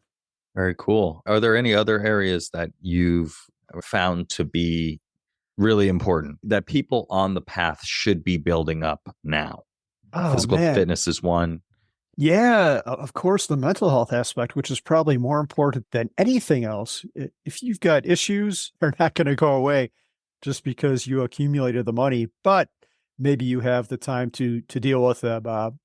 Very cool. Are there any other areas that you've found to be really important that people on the path should be building up now? Physical fitness is one. Yeah, of course, the mental health aspect, which is probably more important than anything else. If you've got issues, they're not going to go away just because you accumulated the money, but maybe you have the time to deal with them.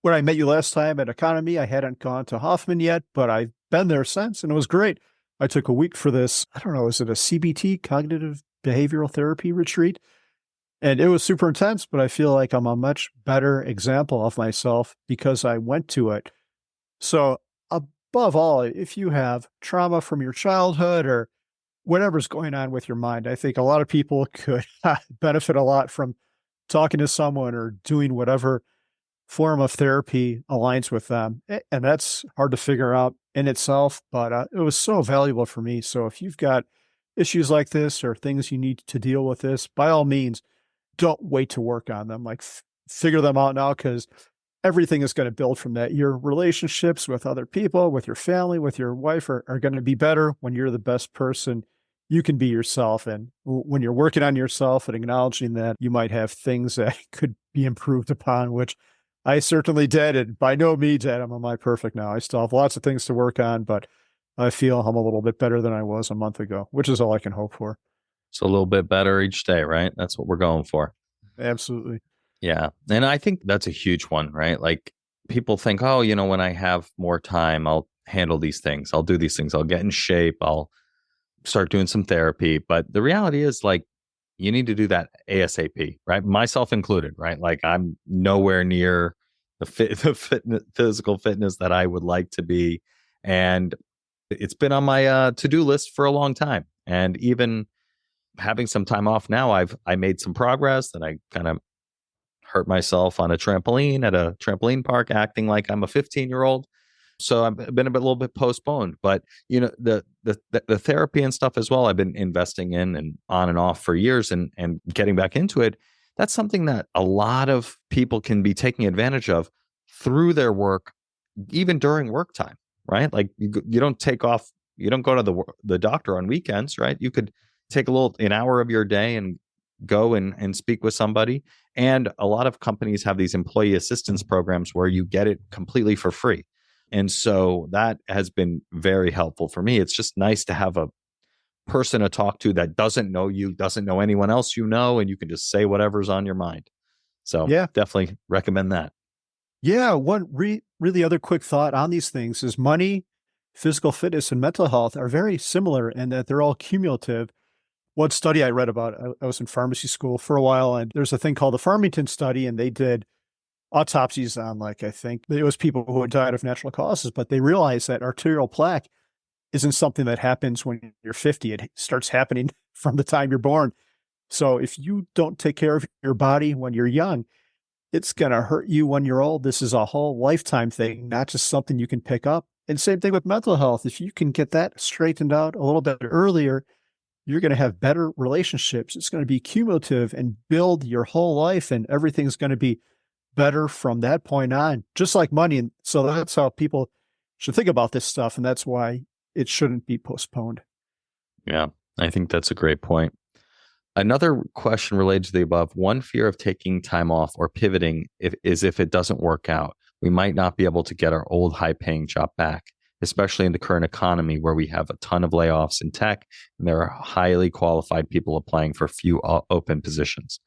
When I met you last time at Economy, I hadn't gone to Hoffman yet, but I've been there since, and it was great. I took a week for this, I don't know, is it a CBT, cognitive behavioral therapy retreat? And it was super intense, but I feel like I'm a much better example of myself because I went to it. So above all, if you have trauma from your childhood or whatever's going on with your mind, I think a lot of people could benefit a lot from talking to someone or doing whatever form of therapy aligns with them. And that's hard to figure out in itself, but it was so valuable for me. So if you've got issues like this or things you need to deal with this, by all means, don't wait to work on them. Like figure them out now, because everything is going to build from that. Your relationships with other people, with your family, with your wife are going to be better when you're the best person you can be yourself. And when you're working on yourself and acknowledging that you might have things that could be improved upon, which I certainly did. And by no means am I perfect now. I still have lots of things to work on, but I feel I'm a little bit better than I was a month ago, which is all I can hope for. So a little bit better each day, right? That's what we're going for. Absolutely. Yeah. And I think that's a huge one, right? Like people think, oh, when I have more time, I'll handle these things. I'll do these things. I'll get in shape. I'll start doing some therapy. But the reality is, like, you need to do that ASAP, right? Myself included, right? Like I'm nowhere near the physical fitness that I would like to be. And it's been on my to-do list for a long time. And even having some time off now, I made some progress, and I kind of hurt myself on a trampoline at a trampoline park, acting like I'm a 15-year-old. So I've been a little bit postponed, but the therapy and stuff as well, I've been investing in and on and off for years, and getting back into it. That's something that a lot of people can be taking advantage of through their work, even during work time, right? Like you don't take off, you don't go to the doctor on weekends, right? You could take an hour of your day and go and speak with somebody. And a lot of companies have these employee assistance programs where you get it completely for free. And so that has been very helpful for me. It's just nice to have a person to talk to that doesn't know you, doesn't know anyone else and you can just say whatever's on your mind. So yeah, definitely recommend that. Yeah, one really other quick thought on these things is money, physical fitness, and mental health are very similar in that they're all cumulative. One study I read about, I was in pharmacy school for a while, and there's a thing called the Farmington study, and they did autopsies on, like, I think it was people who had died of natural causes, but they realized that arterial plaque isn't something that happens when you're 50. It starts happening from the time you're born. So if you don't take care of your body when you're young, it's going to hurt you when you're old. This is a whole lifetime thing, not just something you can pick up. And same thing with mental health. If you can get that straightened out a little bit earlier, you're going to have better relationships. It's going to be cumulative and build your whole life, and everything's going to be better from that point on, just like money. And so that's how people should think about this stuff. And that's why it shouldn't be postponed. Yeah, I think that's a great point. Another question related to the above, one fear of taking time off or pivoting is if it doesn't work out, we might not be able to get our old high-paying job back, especially in the current economy where we have a ton of layoffs in tech and there are highly qualified people applying for few open positions.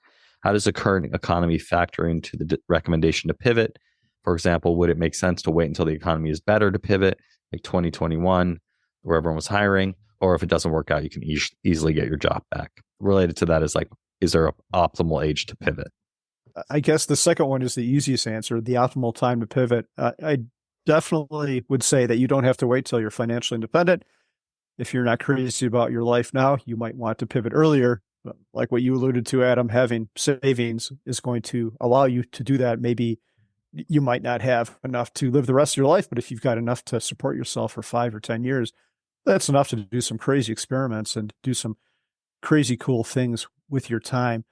How does the current economy factor into the recommendation to pivot? For example, would it make sense to wait until the economy is better to pivot, like 2021, where everyone was hiring? Or if it doesn't work out, you can easily get your job back. Related to that is like, is there an optimal age to pivot? I guess the second one is the easiest answer, the optimal time to pivot. I definitely would say that you don't have to wait till you're financially independent. If you're not crazy about your life now, you might want to pivot earlier. Like what you alluded to, Adam, having savings is going to allow you to do that. Maybe you might not have enough to live the rest of your life, but if you've got enough to support yourself for 5 or 10 years, that's enough to do some crazy experiments and do some crazy cool things with your time.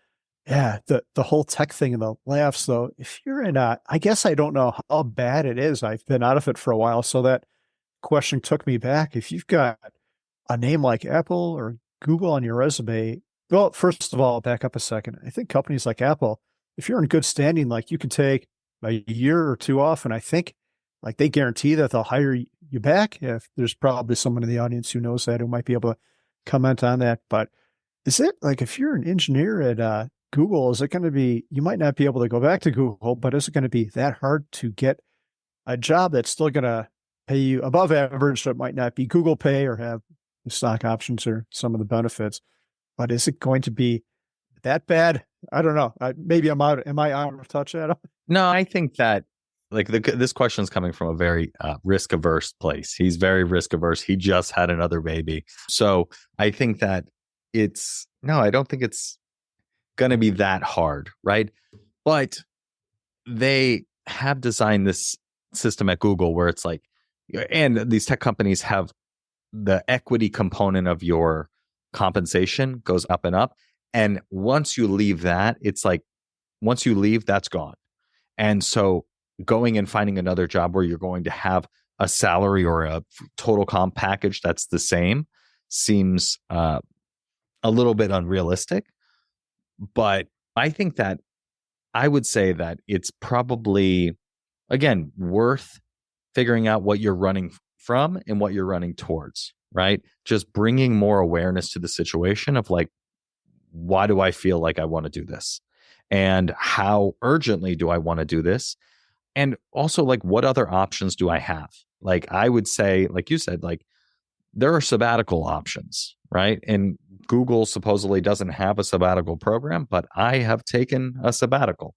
Yeah, the whole tech thing and the layoffs, though, if you're in I guess I don't know how bad it is. I've been out of it for a while, so that question took me back. If you've got a name like Apple or Google on your resume, well, first of all, back up a second. I think companies like Apple, if you're in good standing, like you can take a year or two off, and I think like they guarantee that they'll hire you back. If there's probably someone in the audience who knows that, who might be able to comment on that. But is it like if you're an engineer at Google, is it going to be, you might not be able to go back to Google, but is it going to be that hard to get a job that's still going to pay you above average? So it might not be Google pay or have stock options or some of the benefits, but is it going to be that bad? I don't know. Maybe am I out of touch, Adam? No, I think that like this question is coming from a very risk averse place. He's very risk averse. He just had another baby. So I think that I don't think it's going to be that hard, right? But they have designed this system at Google where it's like, and these tech companies have the equity component of your compensation goes up and up. And once you leave that, it's like, once you leave, that's gone. And so going and finding another job where you're going to have a salary or a total comp package that's the same seems a little bit unrealistic. But I think that I would say that it's probably, again, worth figuring out what you're running from and what you're running towards, right? Just bringing more awareness to the situation of like, why do I feel like I want to do this? And how urgently do I want to do this? And also, like, what other options do I have? Like, I would say, like you said, like, there are sabbatical options, right? And Google supposedly doesn't have a sabbatical program, but I have taken a sabbatical.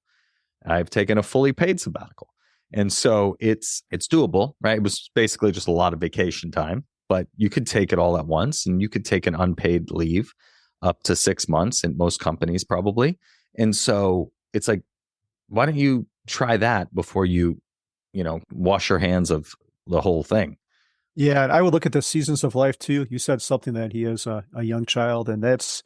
I've taken a fully paid sabbatical. And so it's doable, right? It was basically just a lot of vacation time, but you could take it all at once and you could take an unpaid leave up to 6 months in most companies probably. And so it's like, why don't you try that before you wash your hands of the whole thing? Yeah, and I would look at the seasons of life too. You said something that he is a young child, and that's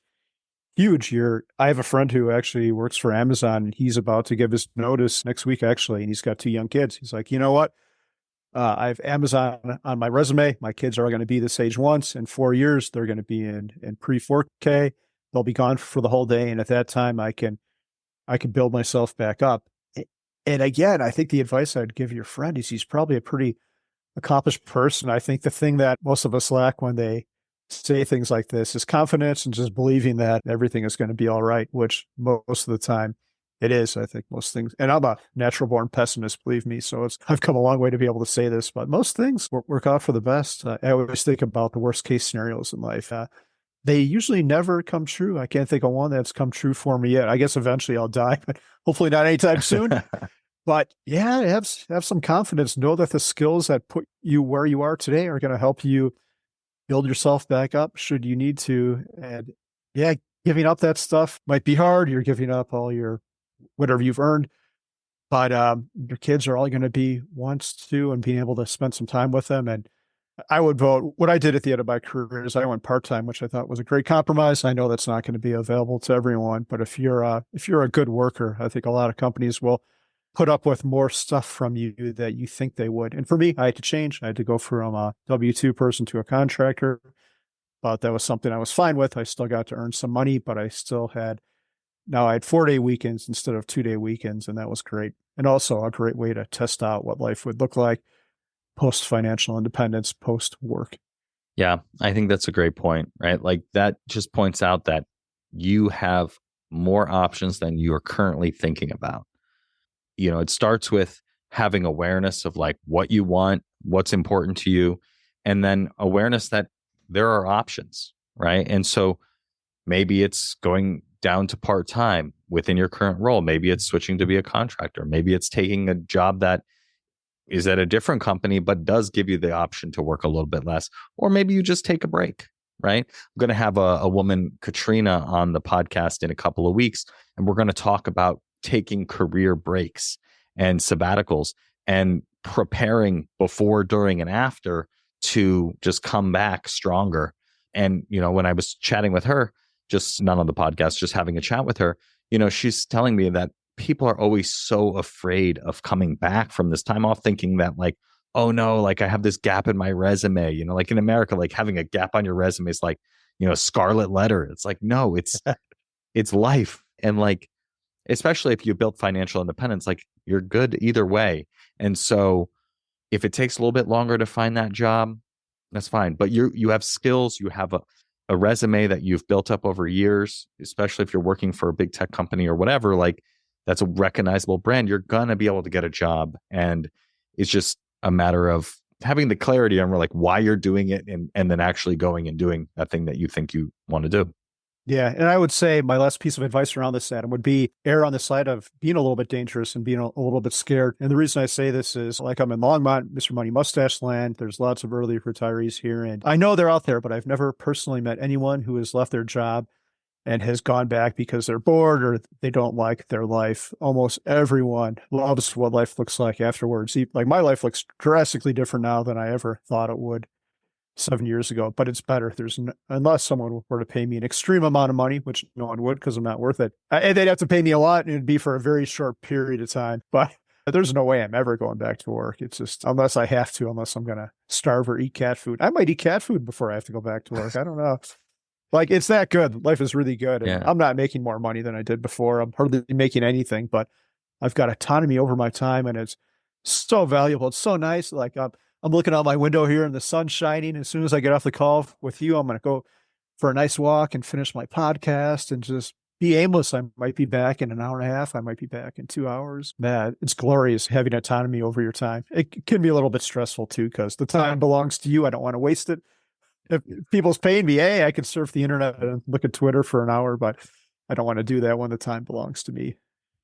huge. I have a friend who actually works for Amazon, and he's about to give his notice next week, actually, and he's got 2 young kids. He's like, you know what? I have Amazon on my resume. My kids are going to be this age once. In 4 years, they're going to be in pre-4K. They'll be gone for the whole day, and at that time, I can build myself back up. And again, I think the advice I'd give your friend is he's probably a pretty accomplished person. I think the thing that most of us lack when they say things like this is confidence and just believing that everything is going to be all right, which most of the time it is. I think most things, and I'm a natural born pessimist, believe me. So I've come a long way to be able to say this, but most things work out for the best. I always think about the worst case scenarios in life. They usually never come true. I can't think of one that's come true for me yet. I guess eventually I'll die, but hopefully not anytime soon. But yeah, have some confidence. Know that the skills that put you where you are today are going to help you build yourself back up should you need to. And yeah, giving up that stuff might be hard. You're giving up all your whatever you've earned, but your kids are all going to be wants to, and being able to spend some time with them. And I would vote. What I did at the end of my career is I went part-time, which I thought was a great compromise. I know that's not going to be available to everyone, but if you're a good worker, I think a lot of companies will put up with more stuff from you that you think they would. And for me, I had to change. I had to go from a W-2 person to a contractor, but that was something I was fine with. I still got to earn some money, but I had 4-day weekends instead of 2-day weekends, and that was great. And also a great way to test out what life would look like post-financial independence, post-work. Yeah, I think that's a great point, right? Like that just points out that you have more options than you are currently thinking about. It starts with having awareness of like what you want, what's important to you, and then awareness that there are options, right? And so maybe it's going down to part-time within your current role. Maybe it's switching to be a contractor. Maybe it's taking a job that is at a different company, but does give you the option to work a little bit less. Or maybe you just take a break, right? I'm going to have a woman, Katrina, on the podcast in a couple of weeks, and we're going to talk about taking career breaks and sabbaticals and preparing before, during, and after to just come back stronger. And, when I was chatting with her, just not on the podcast, just having a chat with her, she's telling me that people are always so afraid of coming back from this time off, thinking that like, oh no, like I have this gap in my resume, like in America, like having a gap on your resume is like, a scarlet letter. It's like, no, it's life. And like, especially if you built financial independence, like you're good either way. And so if it takes a little bit longer to find that job, that's fine. But you have skills, you have a resume that you've built up over years, especially if you're working for a big tech company or whatever, like that's a recognizable brand. You're going to be able to get a job. And it's just a matter of having the clarity on like why you're doing it and then actually going and doing that thing that you think you want to do. Yeah. And I would say my last piece of advice around this, Adam, would be err on the side of being a little bit dangerous and being a little bit scared. And the reason I say this is like I'm in Longmont, Mr. Money Mustache land. There's lots of early retirees here. And I know they're out there, but I've never personally met anyone who has left their job and has gone back because they're bored or they don't like their life. Almost everyone loves what life looks like afterwards. Like my life looks drastically different now than I ever thought it would 7 years ago, but it's better. Unless someone were to pay me an extreme amount of money, which no one would because I'm not worth it. And they'd have to pay me a lot and it'd be for a very short period of time. But there's no way I'm ever going back to work. It's just, unless I have to, unless I'm going to starve or eat cat food. I might eat cat food before I have to go back to work. I don't know. Like, it's that good. Life is really good. And Yeah. I'm not making more money than I did before. I'm hardly making anything, but I've got autonomy over my time, and it's so valuable. It's so nice. Like, I'm looking out my window here and the sun's shining. As soon as I get off the call with you, I'm going to go for a nice walk and finish my podcast and just be aimless. I might be back in an hour and a half. I might be back in 2 hours. Man, it's glorious having autonomy over your time. It can be a little bit stressful too, because the time belongs to you. I don't want to waste it. If people's paying me, hey, I can surf the internet and look at Twitter for an hour, but I don't want to do that when the time belongs to me.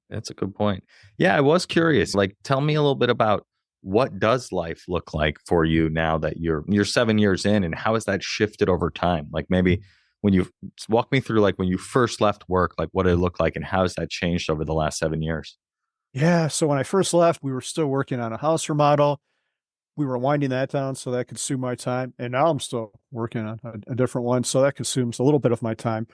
That's a good point. Yeah, I was curious. Like, tell me a little bit about what does life look like for you now that you're 7 years in, and how has that shifted over time? Like, maybe when you walk me through, like when you first left work, like what did it look like, and how has that changed over the last 7 years? Yeah. So when I first left, we were still working on a house remodel. We were winding that down, so that consumed my time. And now I'm still working on a different one, so that consumes a little bit of my time.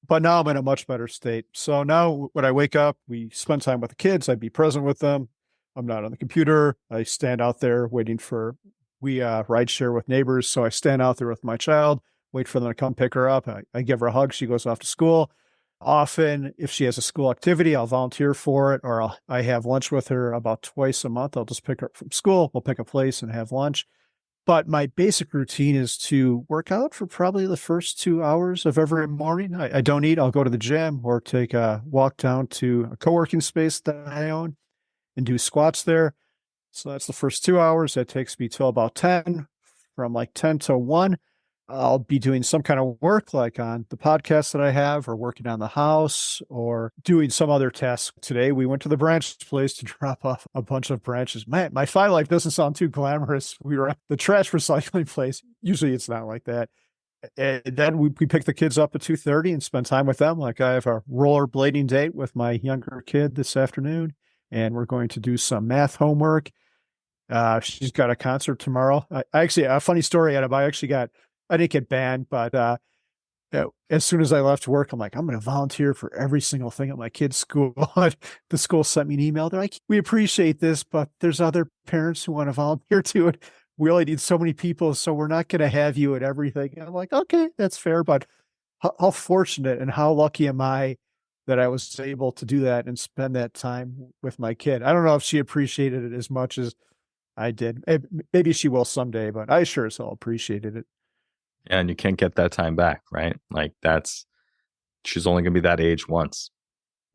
But now I'm in a much better state. So now when I wake up, we spend time with the kids. I'd be present with them. I'm not on the computer. I stand out there waiting for, we ride share with neighbors. So I stand out there with my child, wait for them to come pick her up. I give her a hug. She goes off to school. Often, if she has a school activity, I'll volunteer for it, or I have lunch with her about twice a month. I'll just pick her up from school. We'll pick a place and have lunch. But my basic routine is to work out for probably the first 2 hours of every morning. I don't eat. I'll go to the gym or take a walk down to a co-working space that I own and do squats there. So that's the first 2 hours. That takes me till about 10. From like 10 to 1, I'll be doing some kind of work, like on the podcast that I have, or working on the house, or doing some other task. Today, we went to the branch place to drop off a bunch of branches. Man, my Fi life doesn't sound too glamorous. We were at the trash recycling place. Usually it's not like that. And then we pick the kids up at 2:30 and spend time with them. Like, I have a rollerblading date with my younger kid this afternoon, and we're going to do some math homework. She's got a concert tomorrow. I actually, a funny story, Adam, I didn't get banned, but as soon as I left work, I'm like, I'm going to volunteer for every single thing at my kid's school. The school sent me an email. They're like, we appreciate this, but there's other parents who want to volunteer to it. We only need so many people, so we're not going to have you at everything. And I'm like, okay, that's fair. But how fortunate and how lucky am I that I was able to do that and spend that time with my kid? I don't know if she appreciated it as much as I did. Maybe she will someday, but I sure as hell appreciated it. Yeah, and you can't get that time back, right? Like, she's only going to be that age once.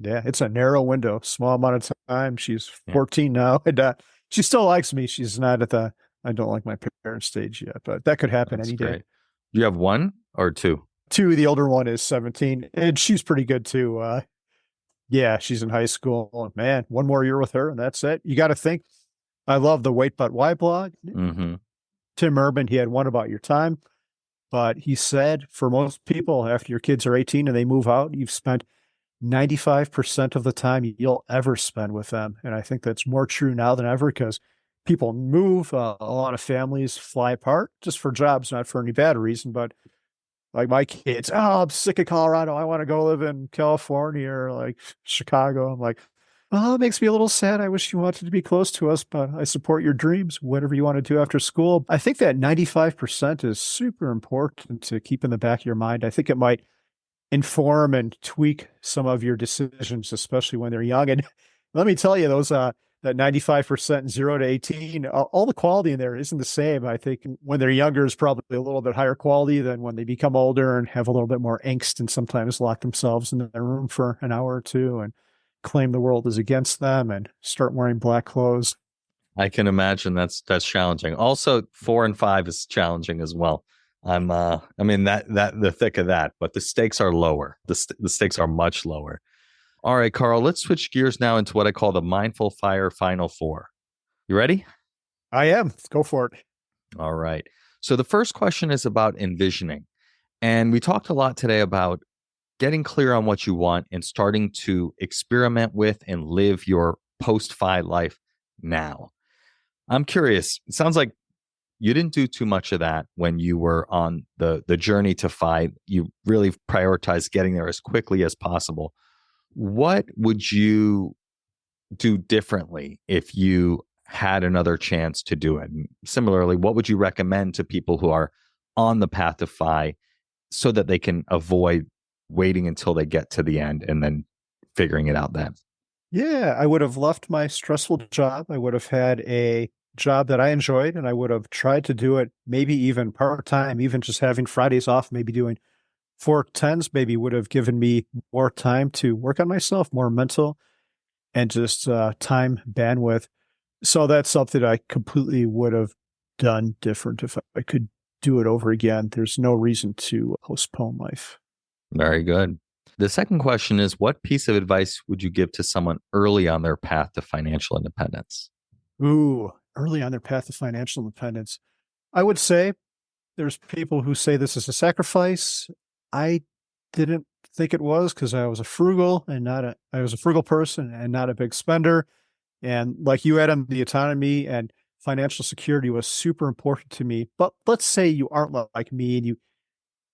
Yeah, it's a narrow window, small amount of time. She's 14 now, and she still likes me. She's not at the I don't like my parents stage yet, but that could happen any day. You have one or two? Two. The older one is 17, and she's pretty good too. Yeah, she's in high school. Man, one more year with her, and that's it. You got to think. I love the Wait But Why blog. Mm-hmm. Tim Urban, he had one about your time. But he said, for most people, after your kids are 18 and they move out, you've spent 95% of the time you'll ever spend with them. And I think that's more true now than ever, because people move. A lot of families fly apart just for jobs, not for any bad reason. But like my kids, oh, I'm sick of Colorado. I want to go live in California or like Chicago. I'm like, well, it makes me a little sad. I wish you wanted to be close to us, but I support your dreams, whatever you want to do after school. I think that 95% is super important to keep in the back of your mind. I think it might inform and tweak some of your decisions, especially when they're young. And let me tell you, those that 95% 0 to 18, all the quality in there isn't the same. I think when they're younger is probably a little bit higher quality than when they become older and have a little bit more angst and sometimes lock themselves in their room for an hour or two and claim the world is against them and start wearing black clothes. I can imagine that's challenging. Also, 4 and 5 is challenging as well. I mean that the thick of that, but the stakes are lower. The stakes are much lower. All right, Carl, let's switch gears now into what I call the Mindful Fire Final Four. You ready? I am. Let's go for it. All right. So the first question is about envisioning. And we talked a lot today about getting clear on what you want and starting to experiment with and live your post-Fi life now. I'm curious. It sounds like you didn't do too much of that when you were on the journey to Fi. You really prioritized getting there as quickly as possible. What would you do differently if you had another chance to do it? And similarly, what would you recommend to people who are on the path to Fi so that they can avoid waiting until they get to the end and then figuring it out then? Yeah, I would have left my stressful job. I would have had a job that I enjoyed, and I would have tried to do it maybe even part-time, even just having Fridays off, maybe doing 4 10s, maybe would have given me more time to work on myself, more mental and just time bandwidth. So that's something I completely would have done different if I could do it over again. There's no reason to postpone life. Very good. The second question is, what piece of advice would you give to someone early on their path to financial independence? Ooh, early on their path to financial independence. I would say there's people who say this is a sacrifice. I didn't think it was because I was a frugal person and not a big spender. And like you, Adam, the autonomy and financial security was super important to me. But let's say you aren't like me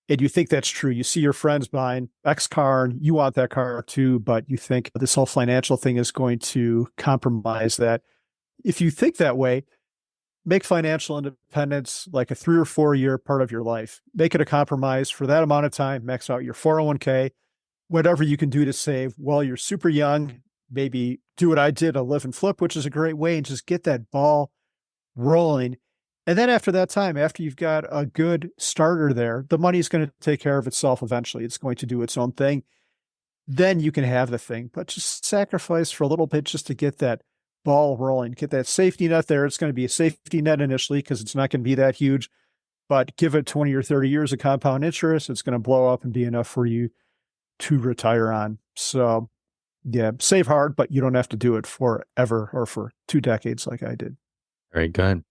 and you think that's true. You see your friends buying X car and you want that car too, but you think this whole financial thing is going to compromise that. If you think that way, make financial independence like a 3 or 4 year part of your life. Make it a compromise for that amount of time, max out your 401k, whatever you can do to save while you're super young. Maybe do what I did, a live and flip, which is a great way, and just get that ball rolling. And then after that time, after you've got a good starter there, the money's going to take care of itself eventually. It's going to do its own thing. Then you can have the thing, but just sacrifice for a little bit just to get that ball rolling, get that safety net there. It's going to be a safety net initially because it's not going to be that huge, but give it 20 or 30 years of compound interest. It's going to blow up and be enough for you to retire on. So yeah, save hard, but you don't have to do it forever or for 2 decades like I did. Very good.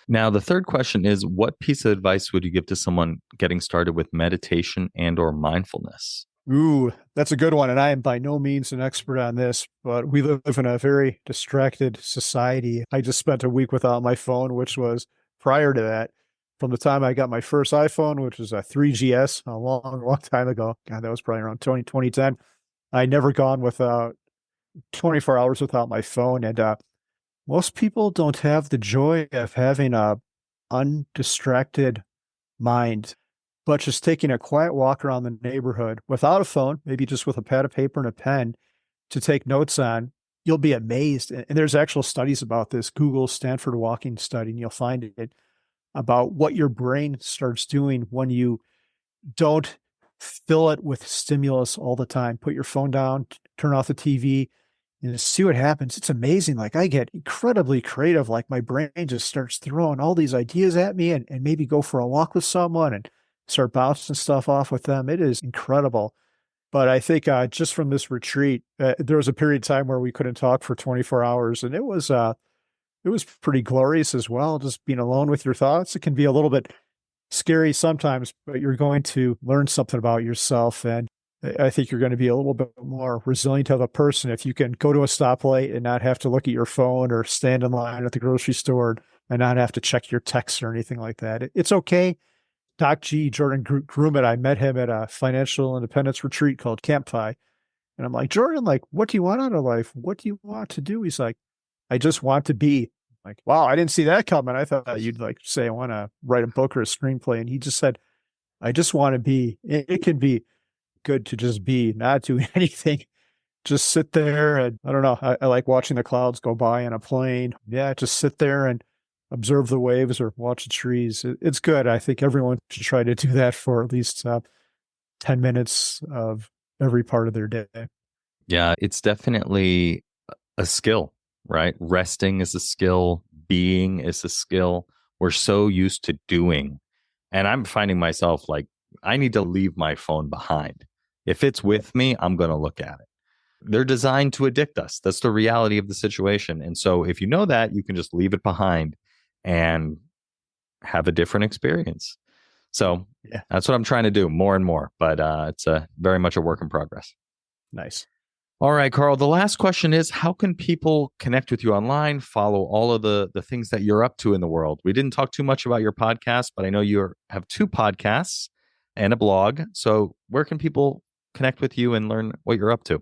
Now, the third question is, what piece of advice would you give to someone getting started with meditation and or mindfulness? Ooh, that's a good one. And I am by no means an expert on this, but we live in a very distracted society. I just spent a week without my phone, which was prior to that. From the time I got my first iPhone, which was a 3GS a long, long time ago. God, that was probably around 2010. I never gone without 24 hours without my phone. And most people don't have the joy of having a undistracted mind, but just taking a quiet walk around the neighborhood without a phone, maybe just with a pad of paper and a pen to take notes on. You'll be amazed. And there's actual studies about this. Google Stanford Walking Study, and you'll find it about what your brain starts doing when you don't fill it with stimulus all the time. Put your phone down, turn off the TV, and see what happens. It's amazing. Like I get incredibly creative. Like my brain just starts throwing all these ideas at me and maybe go for a walk with someone and start bouncing stuff off with them. It is incredible. But I think just from this retreat, there was a period of time where we couldn't talk for 24 hours, and it was pretty glorious as well. Just being alone with your thoughts. It can be a little bit scary sometimes, but you're going to learn something about yourself. And I think you're going to be a little bit more resilient of a person if you can go to a stoplight and not have to look at your phone or stand in line at the grocery store and not have to check your texts or anything like that. It's okay. Doc G, Jordan Grumman, I met him at a financial independence retreat called Camp Fi. And I'm like, Jordan, like, what do you want out of life? What do you want to do? He's like, I just want to be. I'm like, wow, I didn't see that coming. I thought you'd like say, I want to write a book or a screenplay. And he just said, I just want to be. It can be good to just be, not do anything. Just sit there. And I don't know. I like watching the clouds go by in a plane. Yeah, just sit there and observe the waves or watch the trees. It's good. I think everyone should try to do that for at least 10 minutes of every part of their day. Yeah, it's definitely a skill, right? Resting is a skill. Being is a skill. We're so used to doing. And I'm finding myself like, I need to leave my phone behind. If it's with me, I'm going to look at it. They're designed to addict us. That's the reality of the situation. And so if you know that, you can just leave it behind and have a different experience. So yeah, that's what I'm trying to do more and more, but it's very much a work in progress. Nice. All right, Carl, the last question is, how can people connect with you online, follow all of the things that you're up to in the world? We didn't talk too much about your podcast, but I know you have 2 podcasts and a blog. So where can people connect with you and learn what you're up to?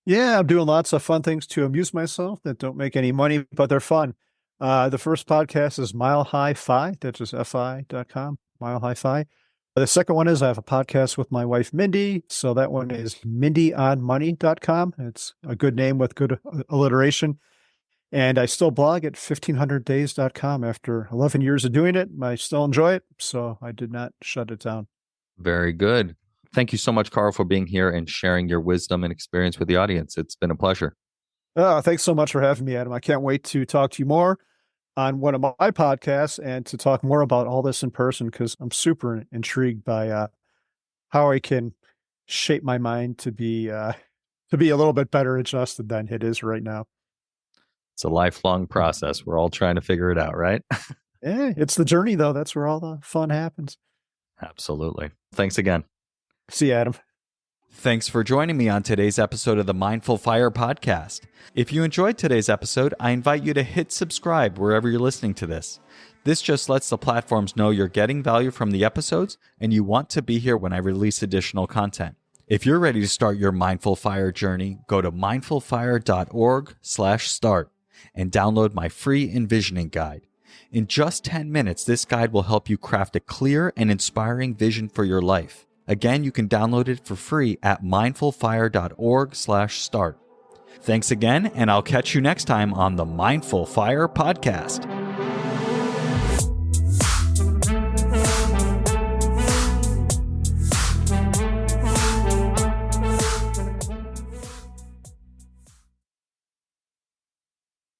Yeah, I'm doing lots of fun things to amuse myself that don't make any money, but they're fun. The first podcast is Mile High Fi. That's just fi.com, Mile High Fi. The second one is I have a podcast with my wife, Mindy. So that one is mindyonmoney.com. It's a good name with good alliteration. And I still blog at 1500days.com after 11 years of doing it. I still enjoy it. So I did not shut it down. Very good. Thank you so much, Carl, for being here and sharing your wisdom and experience with the audience. It's been a pleasure. Thanks so much for having me, Adam. I can't wait to talk to you more on one of my podcasts and to talk more about all this in person, because I'm super intrigued by how I can shape my mind to be a little bit better adjusted than it is right now. It's a lifelong process. We're all trying to figure it out, right? Yeah, it's the journey, though. That's where all the fun happens. Absolutely. Thanks again. See you, Adam. Thanks for joining me on today's episode of the Mindful Fire podcast. If you enjoyed today's episode, I invite you to hit subscribe wherever you're listening to this. This just lets the platforms know you're getting value from the episodes and you want to be here when I release additional content. If you're ready to start your Mindful Fire journey, go to mindfulfire.org/start and download my free envisioning guide. In just 10 minutes, this guide will help you craft a clear and inspiring vision for your life. Again, you can download it for free at mindfulfire.org/start. Thanks again, and I'll catch you next time on the Mindful Fire podcast.